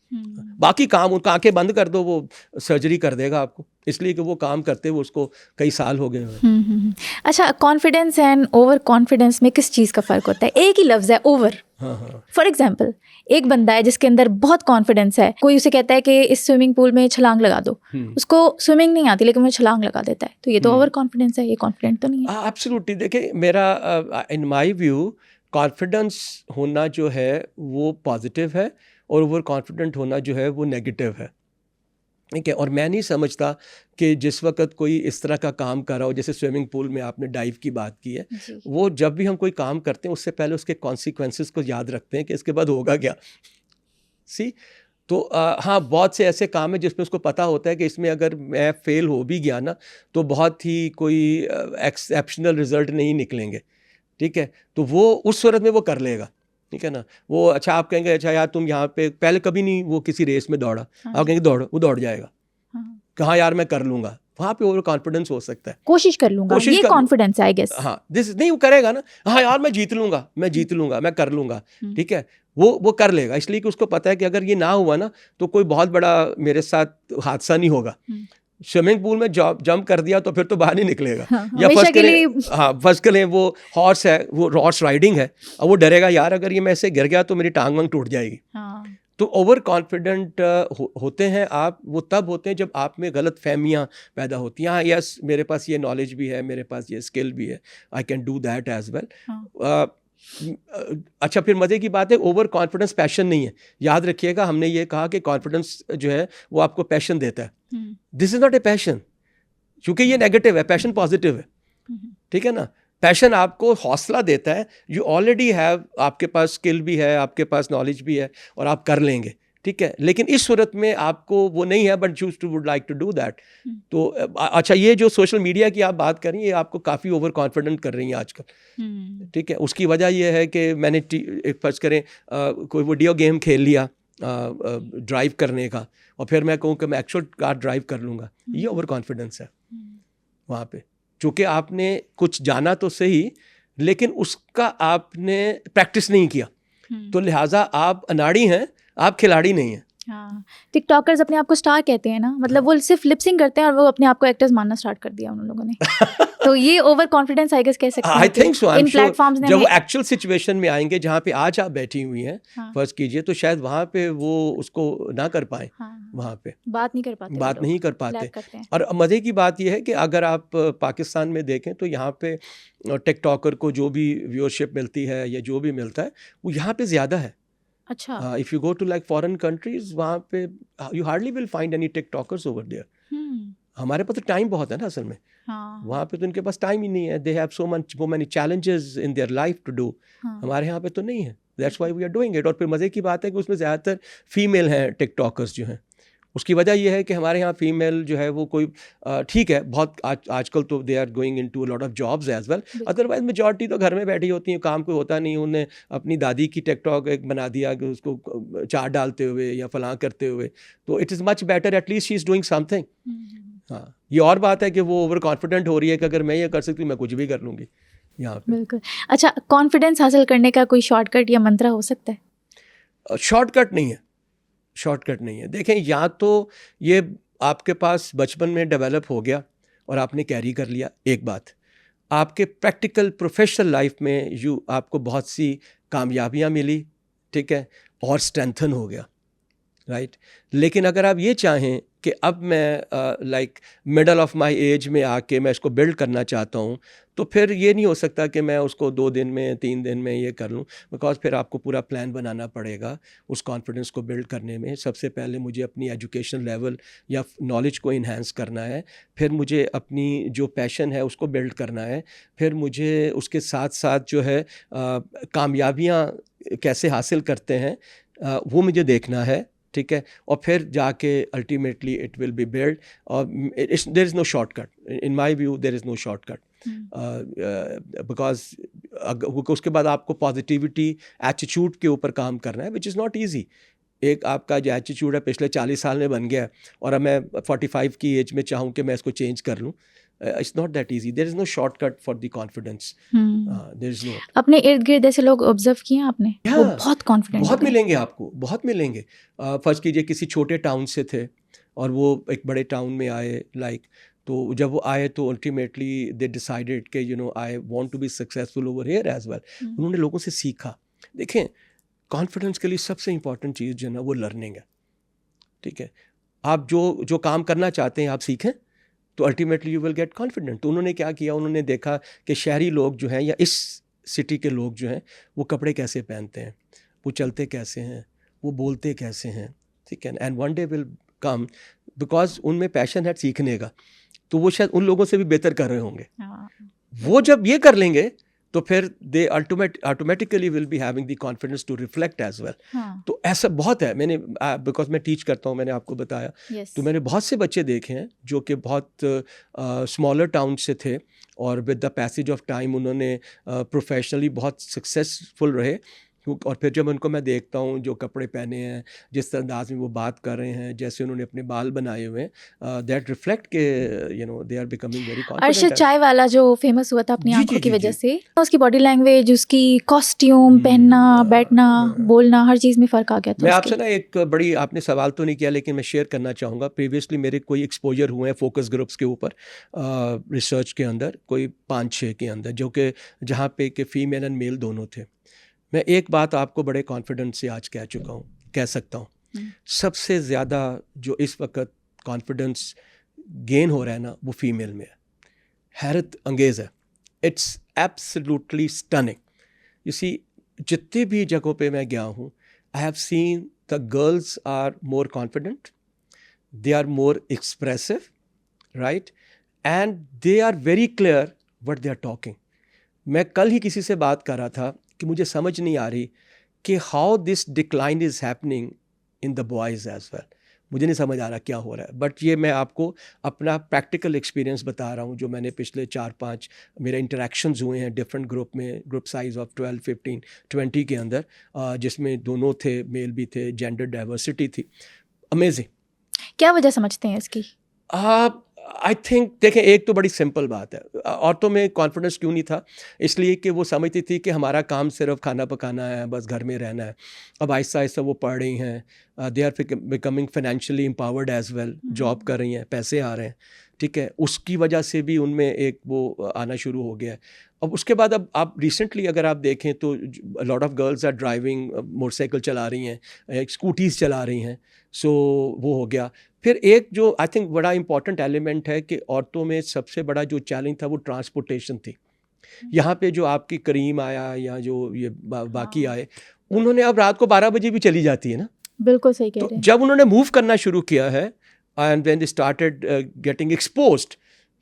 बाकी काम, उनका आंखें बंद कर दो, वो सर्जरी कर देगा आपको, इसलिए कि वो काम करते हुए उसको कई साल हो गए हुए। अच्छा, कॉन्फिडेंस एंड ओवर कॉन्फिडेंस में किस चीज़ का फ़र्क होता है? एक ही लफ्ज़ है, ओवर। फॉर एग्जाम्पल, एक बंदा है जिसके अंदर बहुत कॉन्फिडेंस है, कोई उसे कहता है कि इस स्विमिंग पूल में छलांग लगा दो, उसको स्विमिंग नहीं आती लेकिन वो छलांग लगा देता है, तो ये तो ओवर कॉन्फिडेंस है, ये कॉन्फिडेंट तो नहीं है। एब्सोल्युटली। देखिए, मेरा इन माय व्यू कॉन्फिडेंस होना जो है वो पॉजिटिव है और ओवर कॉन्फिडेंट होना जो है वो नेगेटिव है, ठीक है। और मैं नहीं समझता कि जिस वक्त कोई इस तरह का काम कर रहा हो, जैसे स्विमिंग पूल में आपने डाइव की बात की है, वो जब भी हम कोई काम करते हैं उससे पहले उसके कॉन्सिक्वेंसेस को याद रखते हैं कि इसके बाद होगा क्या। तो हाँ, बहुत से ऐसे काम है जिसमें उसको पता होता है कि इसमें अगर मैं फेल हो भी गया ना तो बहुत ही कोई एक्सेप्शनल रिजल्ट नहीं निकलेंगे, ठीक है। तो वो उस सूरत में वो कर लेगा, ठीक है ना। वो अच्छा, आप कहेंगे अच्छा यार तुम यहाँ पे पहले कभी नहीं वो किसी रेस में दौड़ा, आप कहेंगे दौड़ो, वो दौड़ जाएगा। कहाँ यार मैं कर लूँगा, वहाँ पे ओवर कॉन्फिडेंस हो सकता है। कोशिश कर लूंगा, कोशिश ये कर- कॉन्फिडेंस है आई गेस। हाँ, दिस नहीं वो करेगा ना, हाँ यार मैं जीत लूंगा, मैं कर लूंगा, ठीक है, वो कर लेगा, इसलिए कि उसको पता है कि अगर ये ना हुआ ना तो कोई बहुत बड़ा मेरे साथ हादसा नहीं होगा। स्विमिंग पूल में जंप कर दिया तो फिर तो बाहर नहीं निकलेगा। या फर्स्ट के लिए वो हॉर्स है, वो हॉर्स राइडिंग है, और वो डरेगा यार अगर ये मैं ऐसे गिर गया तो मेरी टांग वांग टूट जाएगी। तो ओवर कॉन्फिडेंट होते हैं आप, वो तब होते हैं जब आप में गलत फहमियाँ पैदा होती हैं। हाँ यस, मेरे पास ये नॉलेज भी है, मेरे पास ये स्किल भी है, I can do that as well. अच्छा, फिर मज़े की बात है, ओवर कॉन्फिडेंस पैशन नहीं है। याद रखिएगा, हमने ये कहा कि कॉन्फिडेंस जो है वो आपको पैशन देता है। This is not a passion, क्योंकि ये नेगेटिव है, पैशन पॉजिटिव है, ठीक है ना। पैशन आपको हौसला देता है, यू ऑलरेडी हैव, आपके पास स्किल भी है, आपके पास नॉलेज भी है और आप कर लेंगे, ठीक है। लेकिन इस सूरत में आपको वो नहीं है, but choose to would like to do that. तो अच्छा, ये जो सोशल मीडिया की आप बात कर रही हैं, ये आपको काफ़ी ओवर कॉन्फिडेंट कर रही हैं आजकल, ठीक है। उसकी वजह ये है कि मैंने एक फर्ज करें कोई वीडियो गेम खेल लिया ड्राइव करने का, और फिर मैं कहूँ कि मैं एक्चुअल कार ड्राइव कर लूँगा, ये ओवर कॉन्फिडेंस है वहाँ पे। चूँकि आपने कुछ जाना तो सही, लेकिन उसका आपने प्रैक्टिस नहीं किया, तो लिहाजा आप अनाड़ी हैं, आप खिलाड़ी नहीं हैं। हाँ, टिकटॉकर्स अपने आप को स्टार कहते हैं ना, मतलब वो सिर्फ लिपसिंग करते हैं और वो अपने आप को एक्टर्स मानना स्टार्ट कर दिया उन लोगों ने। तो ये ओवर कॉन्फिडेंस आई गेस कह सकते हैं। I think so, I am platforms ने जब वो एक्चुअल सिचुएशन में आएंगे जहाँ पे आज आप बैठी हुई हैं, फर्ज कीजिए, तो शायद वहाँ पे वो उसको ना कर पाए, वहाँ पे बात नहीं कर पाते। और मज़े की बात यह है कि अगर आप पाकिस्तान में देखें तो यहाँ पे टिकटॉकर को जो भी व्यूअरशिप मिलती है या जो भी मिलता है वो यहाँ पे ज़्यादा है। अच्छा, if you go to like foreign countries, वहाँ पे you hardly will find any TikTokers over there. हमारे पास तो टाइम बहुत है ना असल में, वहाँ पे तो इनके पास टाइम ही नहीं है, they have so many challenges in their life to do. हमारे यहाँ पे तो नहीं है, that's why we are doing it. और फिर मज़े की बात है कि उसमें ज़्यादातर फीमेल हैं टिकटॉकर्स जो हैं। उसकी वजह यह है कि हमारे यहाँ फीमेल जो है वो कोई ठीक है, बहुत आजकल तो they are going into a lot of jobs as well, otherwise majority तो घर में बैठी होती हैं, काम कोई होता नहीं। उन्हें अपनी दादी की टिकटॉक एक बना दिया कि उसको चाट डालते हुए या फलां करते हुए, तो it is much better, at least she is doing something. हाँ, ये और बात है कि वो ओवर कॉन्फिडेंट हो रही है कि अगर मैं ये कर सकती हूँ मैं कुछ भी कर लूँगी यहाँ पे। बिल्कुल। अच्छा, कॉन्फिडेंस हासिल करने का कोई शॉर्टकट या मंत्र हो सकता है? शॉर्टकट नहीं है। देखें, या तो ये आपके पास बचपन में डेवलप हो गया और आपने कैरी कर लिया, एक बात। आपके प्रैक्टिकल प्रोफेशनल लाइफ में आपको बहुत सी कामयाबियाँ मिली, ठीक है, और स्ट्रेंथन हो गया, राइट। लेकिन अगर आप ये चाहें कि अब मैं like middle of my age में आके मैं इसको बिल्ड करना चाहता हूँ, तो फिर ये नहीं हो सकता कि मैं उसको 2 दिन में 3 दिन में ये कर लूँ, बिकॉज फिर आपको पूरा प्लान बनाना पड़ेगा उस कॉन्फिडेंस को बिल्ड करने में। सबसे पहले मुझे अपनी एजुकेशन लेवल या नॉलेज को इन्हांस करना है, फिर मुझे अपनी जो पैशन है उसको बिल्ड करना है, फिर मुझे उसके साथ साथ जो है कामयाबियाँ कैसे हासिल करते हैं वो मुझे देखना है, ठीक है। और फिर जाके ultimately it will be build, और there is no shortcut in my view, there is no shortcut, because उसके बाद आपको पॉजिटिविटी एटीट्यूड के ऊपर काम करना है, विच इज़ नॉट ईजी। एक आपका जो एटीट्यूड है पिछले 40 साल में बन गया है और अब मैं 45 की एज में चाहूँ कि मैं इसको चेंज कर लूँ, it's not that easy. There is no shortcut for the confidence, there is no. अपने इर्द गिर्द ऐसे लोग ऑब्जर्व किए आपने? वो बहुत कॉन्फिडेंट, बहुत मिलेंगे आपको, बहुत मिलेंगे। फर्स्ट कीजिए किसी छोटे टाउन से थे और वो एक बड़े टाउन में आए, लाइक तो जब वो आए तो अल्टीमेटली दे डिसाइडेड कि you know I want to be successful over here as well. उन्होंने लोगों से सीखा। देखें, कॉन्फिडेंस के लिए सबसे इंपॉर्टेंट चीज़ जो है ना वो लर्निंग है, ठीक है। आप जो काम करना चाहते हैं आप सीखें तो ultimately you will get confident. तो उन्होंने क्या किया, उन्होंने देखा कि शहरी लोग जो हैं या इस सिटी के लोग जो हैं वो कपड़े कैसे पहनते हैं, वो चलते कैसे हैं, वो बोलते कैसे हैं, ठीक है। And one day will come, because उनमें पैशन है सीखने का, तो वो शायद उन लोगों से भी बेहतर कर रहे होंगे। वो जब ये कर लेंगे तो फिर they automatically will be having the confidence to reflect as well. तो ऐसा बहुत है, मैंने बिकॉज मैं टीच करता हूँ, मैंने आपको बताया, तो मैंने बहुत से बच्चे देखे हैं जो कि बहुत स्मॉलर टाउन से थे और with the passage of time उन्होंने प्रोफेशनली बहुत सक्सेसफुल रहे, और फिर जब उनको मैं देखता हूँ जो कपड़े पहने हैं, जिस अंदाज में वो बात कर रहे हैं, जैसे उन्होंने अपने बाल बनाए हुए हैं, दैट रिफ्लेक्ट के दे आर बिकमिंग वेरी अरशद कॉन्फिडेंट। चाय वाला जो फेमस हुआ था अपनी जी, आंखों जी, की जी, वजह जी। से, उसकी बॉडी लैंग्वेज, उसकी कॉस्ट्यूम, पहनना, बैठना, बोलना, हर चीज़ में फ़र्क आ गया था मैं उसके। आपसे ना एक बड़ी, आपने सवाल तो नहीं किया लेकिन मैं शेयर करना चाहूँगा। प्रीवियसली मेरे कोई एक्सपोजर हुए हैं फोकस ग्रुप्स के ऊपर रिसर्च के अंदर, कोई 5-6 के अंदर, जो कि जहाँ पे कि फ़ीमेल एंड मेल दोनों थे। मैं एक बात आपको बड़े कॉन्फिडेंस से आज कह सकता हूँ, सबसे ज़्यादा जो इस वक्त कॉन्फिडेंस गेन हो रहा है ना, वो फीमेल में है। हैरत अंगेज़ है, it's absolutely stunning. You see, जितनी भी जगहों पे मैं गया हूँ, I have seen the girls are more confident, they are more expressive, right? And they are very clear what they are talking. मैं कल ही किसी से बात कर रहा था कि मुझे समझ नहीं आ रही कि how this decline is happening in the boys as well. मुझे नहीं समझ आ रहा क्या हो रहा है, बट ये मैं आपको अपना प्रैक्टिकल एक्सपीरियंस बता रहा हूँ जो मैंने पिछले 4-5 मेरे इंटरेक्शंस हुए हैं डिफरेंट ग्रुप में, ग्रुप साइज ऑफ 12, 15, 20 के अंदर, जिसमें दोनों थे, मेल भी थे, जेंडर डाइवर्सिटी थी। अमेजिंग। क्या वजह समझते हैं इसकी? आई थिंक देखें, एक तो बड़ी सिंपल बात है, औरतों में कॉन्फिडेंस क्यों नहीं था, इसलिए कि वो समझती थी कि हमारा काम सिर्फ खाना पकाना है, बस घर में रहना है। अब आहिस्ता आहिस्ता वो पढ़ रही हैं, they are becoming financially empowered as well, job कर रही हैं, पैसे आ रहे हैं, ठीक है, उसकी वजह से भी उनमें एक वो आना शुरू हो गया है। अब उसके बाद अब आप रिसेंटली अगर आप देखें तो lot of girls are driving, motorcycle चला रही हैं, स्कूटीज़ चला रही हैं, सो वो हो गया। फिर एक जो आई थिंक बड़ा इंपॉर्टेंट एलिमेंट है कि औरतों में सबसे बड़ा जो चैलेंज था वो ट्रांसपोर्टेशन थी। यहाँ पे जो आपकी करीम आया या जो ये बाकी आए, उन्होंने अब रात को 12 बजे भी चली जाती है ना, बिल्कुल सही कह तो रहे हैं। जब उन्होंने मूव करना शुरू किया है and when they started getting exposed,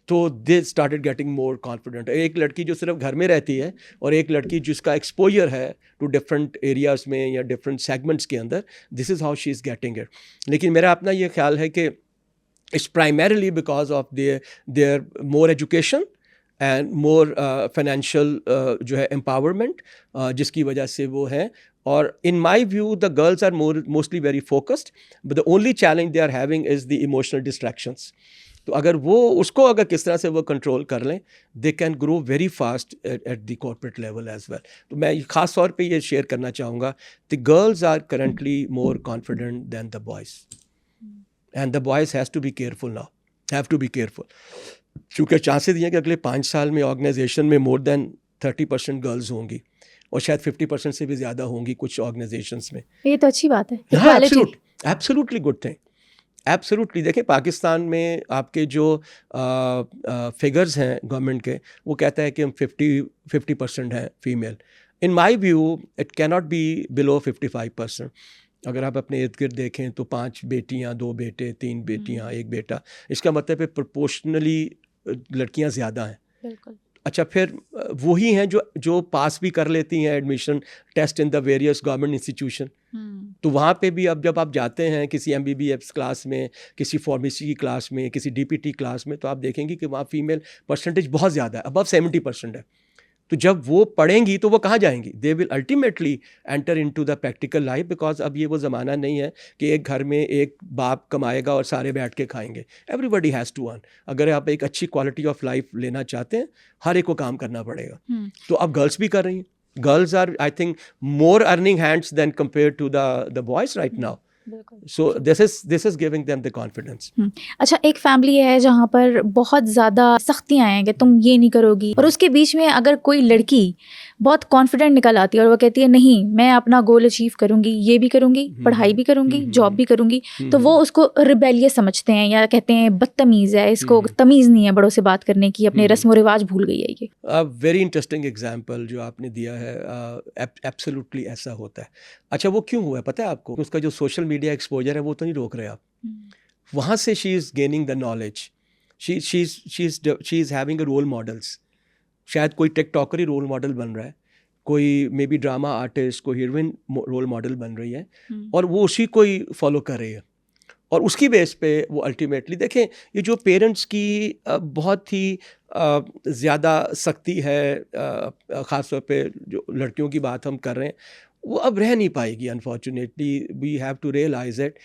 तो they started getting more confident. एक लड़की जो सिर्फ घर में रहती है और एक लड़की जिसका एक्सपोजर है टू डिफरेंट एरियाज़ में या डिफरेंट सेगमेंट्स के अंदर, this is how she is getting it. लेकिन मेरा अपना ये ख्याल है कि it's primarily because of their more education and more financial जो है एम्पावरमेंट, जिसकी वजह से वो है। और in my view the girls are mostly very focused, but the only challenge they are having is the emotional distractions. तो अगर वो उसको अगर किस तरह से वो कंट्रोल कर लें, they can grow very fast at the corporate level as well. तो मैं ख़ास तौर पे ये शेयर करना चाहूँगा, the girls are currently more confident than the boys, and the boys has to be careful now, have to be careful, क्योंकि chances ये हैं कि अगले 5 साल में ऑर्गेनाइजेशन में मोर देन 30% गर्ल्स होंगी और शायद 50% से भी ज़्यादा होंगी कुछ ऑर्गेनाइजेशंस में। ये तो अच्छी बात है। हाँ, Equality। Absolutely good thing, absolutely. देखिए, पाकिस्तान में आपके जो फिगर्स हैं गवर्नमेंट के, वो कहता है कि हम 50% हैं female. In my view it cannot be below 55%। अगर आप अपने इर्द गिर्द देखें तो 5 बेटियां, 2 बेटे, 3 बेटियां, 1 बेटा, इसका मतलब है प्रोपोर्शनली लड़कियां ज़्यादा हैं। बिल्कुल। अच्छा, फिर वही हैं जो पास भी कर लेती हैं admission test in the various government institution. तो वहाँ पे भी अब जब आप जाते हैं किसी MBBS क्लास में, किसी फार्मेसी की क्लास में, किसी DPT क्लास में, तो आप देखेंगे कि वहाँ फीमेल परसेंटेज बहुत ज़्यादा है, अबव 70% है। तो जब वो पढ़ेंगी तो वो कहाँ जाएंगी? They will ultimately enter into the practical life, because अब ये वो ज़माना नहीं है कि एक घर में एक बाप कमाएगा और सारे बैठ के खाएंगे। Everybody has to earn. अगर आप एक अच्छी क्वालिटी ऑफ लाइफ लेना चाहते हैं, हर एक को काम करना पड़ेगा। तो अब गर्ल्स भी कर रही हैं। Girls are I think more earning hands than compare to the boys right now. So this is giving them the confidence. अच्छा, एक फैमिली है जहाँ पर बहुत ज़्यादा सख्तियाँ हैं कि तुम ये नहीं करोगी, और उसके बीच में अगर कोई लड़की बहुत कॉन्फिडेंट निकल आती है और वो कहती है नहीं मैं अपना गोल अचीव करूँगी, ये भी करूँगी, पढ़ाई भी करूँगी, जॉब भी करूँगी, तो वो उसको रिबेलियस समझते हैं या कहते हैं बदतमीज़ है, इसको तमीज़ नहीं है बड़ों से बात करने की, अपने रस्म व रिवाज भूल गई है ये। वेरी इंटरेस्टिंग एग्जाम्पल जो आपने दिया है, एब्सोल्युटली ऐसा होता है। अच्छा, वो क्यों हुआ है पता है आपको? उसका जो सोशल मीडिया एक्सपोजर है वो तो नहीं रोक रहे आप, वहाँ से she is gaining the knowledge, she is having a role models. शायद कोई टिकटॉकर ही रोल मॉडल बन रहा है, कोई मे बी ड्रामा आर्टिस्ट, कोई हीरोइन रोल मॉडल बन रही है, और वो उसी को ही फॉलो कर रही है, और उसकी बेस पे वो अल्टीमेटली देखें, ये जो पेरेंट्स की बहुत ही ज़्यादा सख्ती है, ख़ास तौर पे जो लड़कियों की बात हम कर रहे हैं, वो अब रह नहीं पाएगी unfortunately. We have to realize it,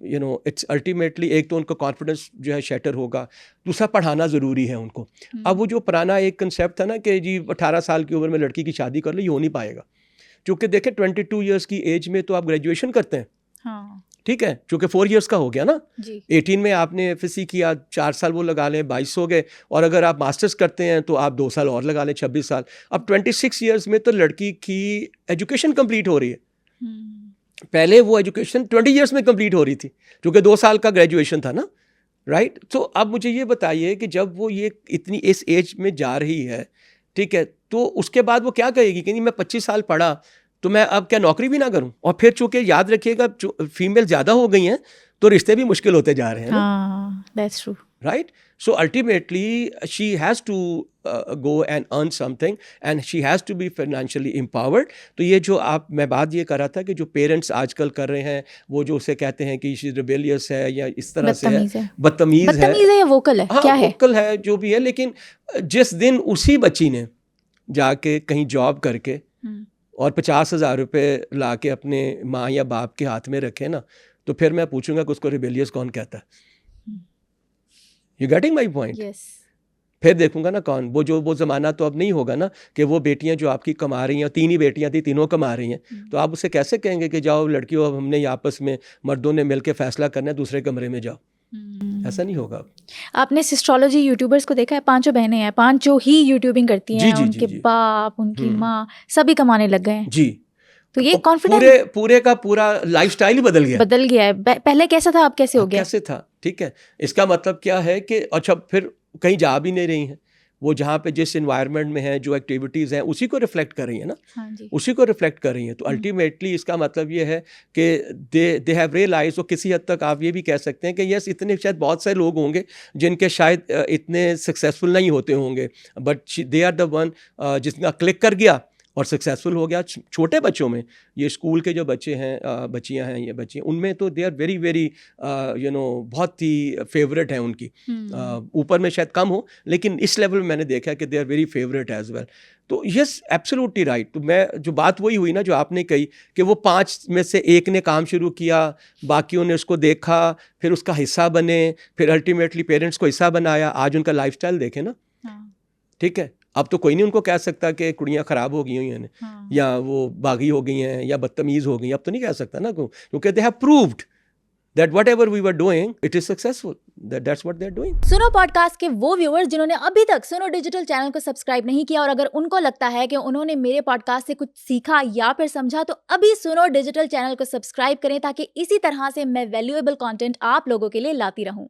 you know, it's ultimately एक तो उनका कॉन्फिडेंस जो है शैटर होगा, दूसरा पढ़ाना ज़रूरी है उनको। अब वो जो पुराना एक कंसेप्ट था ना कि जी 18 साल की उम्र में लड़की की शादी कर लो, ये हो नहीं पाएगा। क्योंकि देखें 22 ईयर्स की एज में तो आप ग्रेजुएशन करते हैं, हाँ ठीक है, चूँकि 4 ईयर्स का हो गया ना जी 18 में आपने एफएससी किया, 4 साल वो लगा लें, 22 हो गए, और अगर आप मास्टर्स करते हैं तो आप 2 साल और लगा लें, 26 साल। अब 26 ईयर्स में तो लड़की की एजुकेशन कंप्लीट हो रही है। पहले वो एजुकेशन 20 ईयर्स में कंप्लीट हो रही थी, क्योंकि 2 साल का ग्रेजुएशन था ना, राइट। तो अब मुझे ये बताइए कि जब वो ये इतनी इस एज में जा रही है, ठीक है, तो उसके बाद वो क्या कहेगी कि नहीं मैं 25 साल पढ़ा तो मैं अब क्या नौकरी भी ना करूं। और फिर चूंकि याद रखिएगा फीमेल ज़्यादा हो गई हैं तो रिश्ते भी मुश्किल होते जा रहे हैं ना, हाँ that's true right? So ultimately she has to go and earn something and she has to be financially empowered. तो ये जो मैं बात ये कर रहा था कि जो पेरेंट्स आजकल कर रहे हैं, वो जो उसे कहते हैं कि she rebellious है या इस तरह से है, बदतमीज है या वोकल है, हाँ, क्या है वोकल है, जो भी है, लेकिन जिस दिन उसी बच्ची ने जाके कहीं जॉब करके और 50,000 रुपये ला के अपने माँ या बाप के हाथ में रखे ना, तो फिर मैं पूछूंगा कि उसको रिबेलियस कौन कहता है। You getting my point? Yes फिर देखूंगा ना कौन वो ज़माना तो अब नहीं होगा ना कि वो बेटियां जो आपकी कमा रही हैं, 3 ही बेटियां थी, तीनों कमा रही हैं, तो आप उसे कैसे कहेंगे कि जाओ लड़कियों अब हमने आपस में मर्दों ने मिलकर फैसला करना है, दूसरे कमरे में जाओ। ऐसा नहीं होगा। आपने सिस्ट्रोलॉजी यूट्यूबर्स को देखा है? 5 बहनें हैं, 5 ही यूट्यूबिंग करती हैं, जी, उनके जी। बाप, उनकी माँ सभी कमाने लग गए हैं। जी, तो ये कॉन्फिडेंस पूरे का पूरा लाइफस्टाइल ही बदल गया है। पहले कैसा था, अब कैसे हो गया? कैसे था, ठीक है। इसका मतलब क्या है कि अच्छा फिर कहीं जा भी नहीं रही हैं, वो जहाँ पे जिस इन्वायरमेंट में है, जो एक्टिविटीज़ हैं, उसी को रिफ्लेक्ट कर रही है ना, हाँ जी। उसी को रिफ्लेक्ट कर रही हैं। तो अल्टीमेटली इसका मतलब ये है कि दे हैव रियलाइज। तो किसी हद तक आप ये भी कह सकते हैं कि यस, इतने शायद बहुत सारे लोग होंगे जिनके शायद इतने सक्सेसफुल नहीं होते होंगे, but they are the one जिसका क्लिक कर गया और सक्सेसफुल हो गया। छोटे बच्चों में, ये स्कूल के जो बच्चे हैं, बच्चियां हैं, ये बच्चे, उनमें तो they are very very you know बहुत ही फेवरेट हैं उनकी। ऊपर में शायद कम हो, लेकिन इस लेवल में मैंने देखा कि they are very favourite as well. तो यस, एब्सोल्युटली राइट। तो मैं जो बात वही हुई ना जो आपने कही कि वो 5 में से एक ने काम शुरू किया, बाकियों ने उसको देखा, फिर उसका हिस्सा बने, फिर अल्टीमेटली पेरेंट्स को हिस्सा बनाया। आज उनका लाइफस्टाइल देखें ना, ठीक है। अब तो कोई नहीं उनको कह सकता कि कुड़ियाँ ख़राब हो गई हुई हैं, या वो बागी हो गई हैं, या बदतमीज़ हो गई। अब तो नहीं कह सकता ना, क्योंकि they have proved that whatever we were doing, it is successful. That's what they're doing. सुनो पॉडकास्ट के वो व्यूअर्स जिन्होंने अभी तक सुनो डिजिटल चैनल को सब्सक्राइब नहीं किया, और अगर उनको लगता है कि उन्होंने मेरे पॉडकास्ट से कुछ सीखा या फिर समझा, तो अभी सुनो डिजिटल चैनल को सब्सक्राइब करें, ताकि इसी तरह से मैं वैल्यूएबल कंटेंट आप लोगों के लिए लाती रहूं।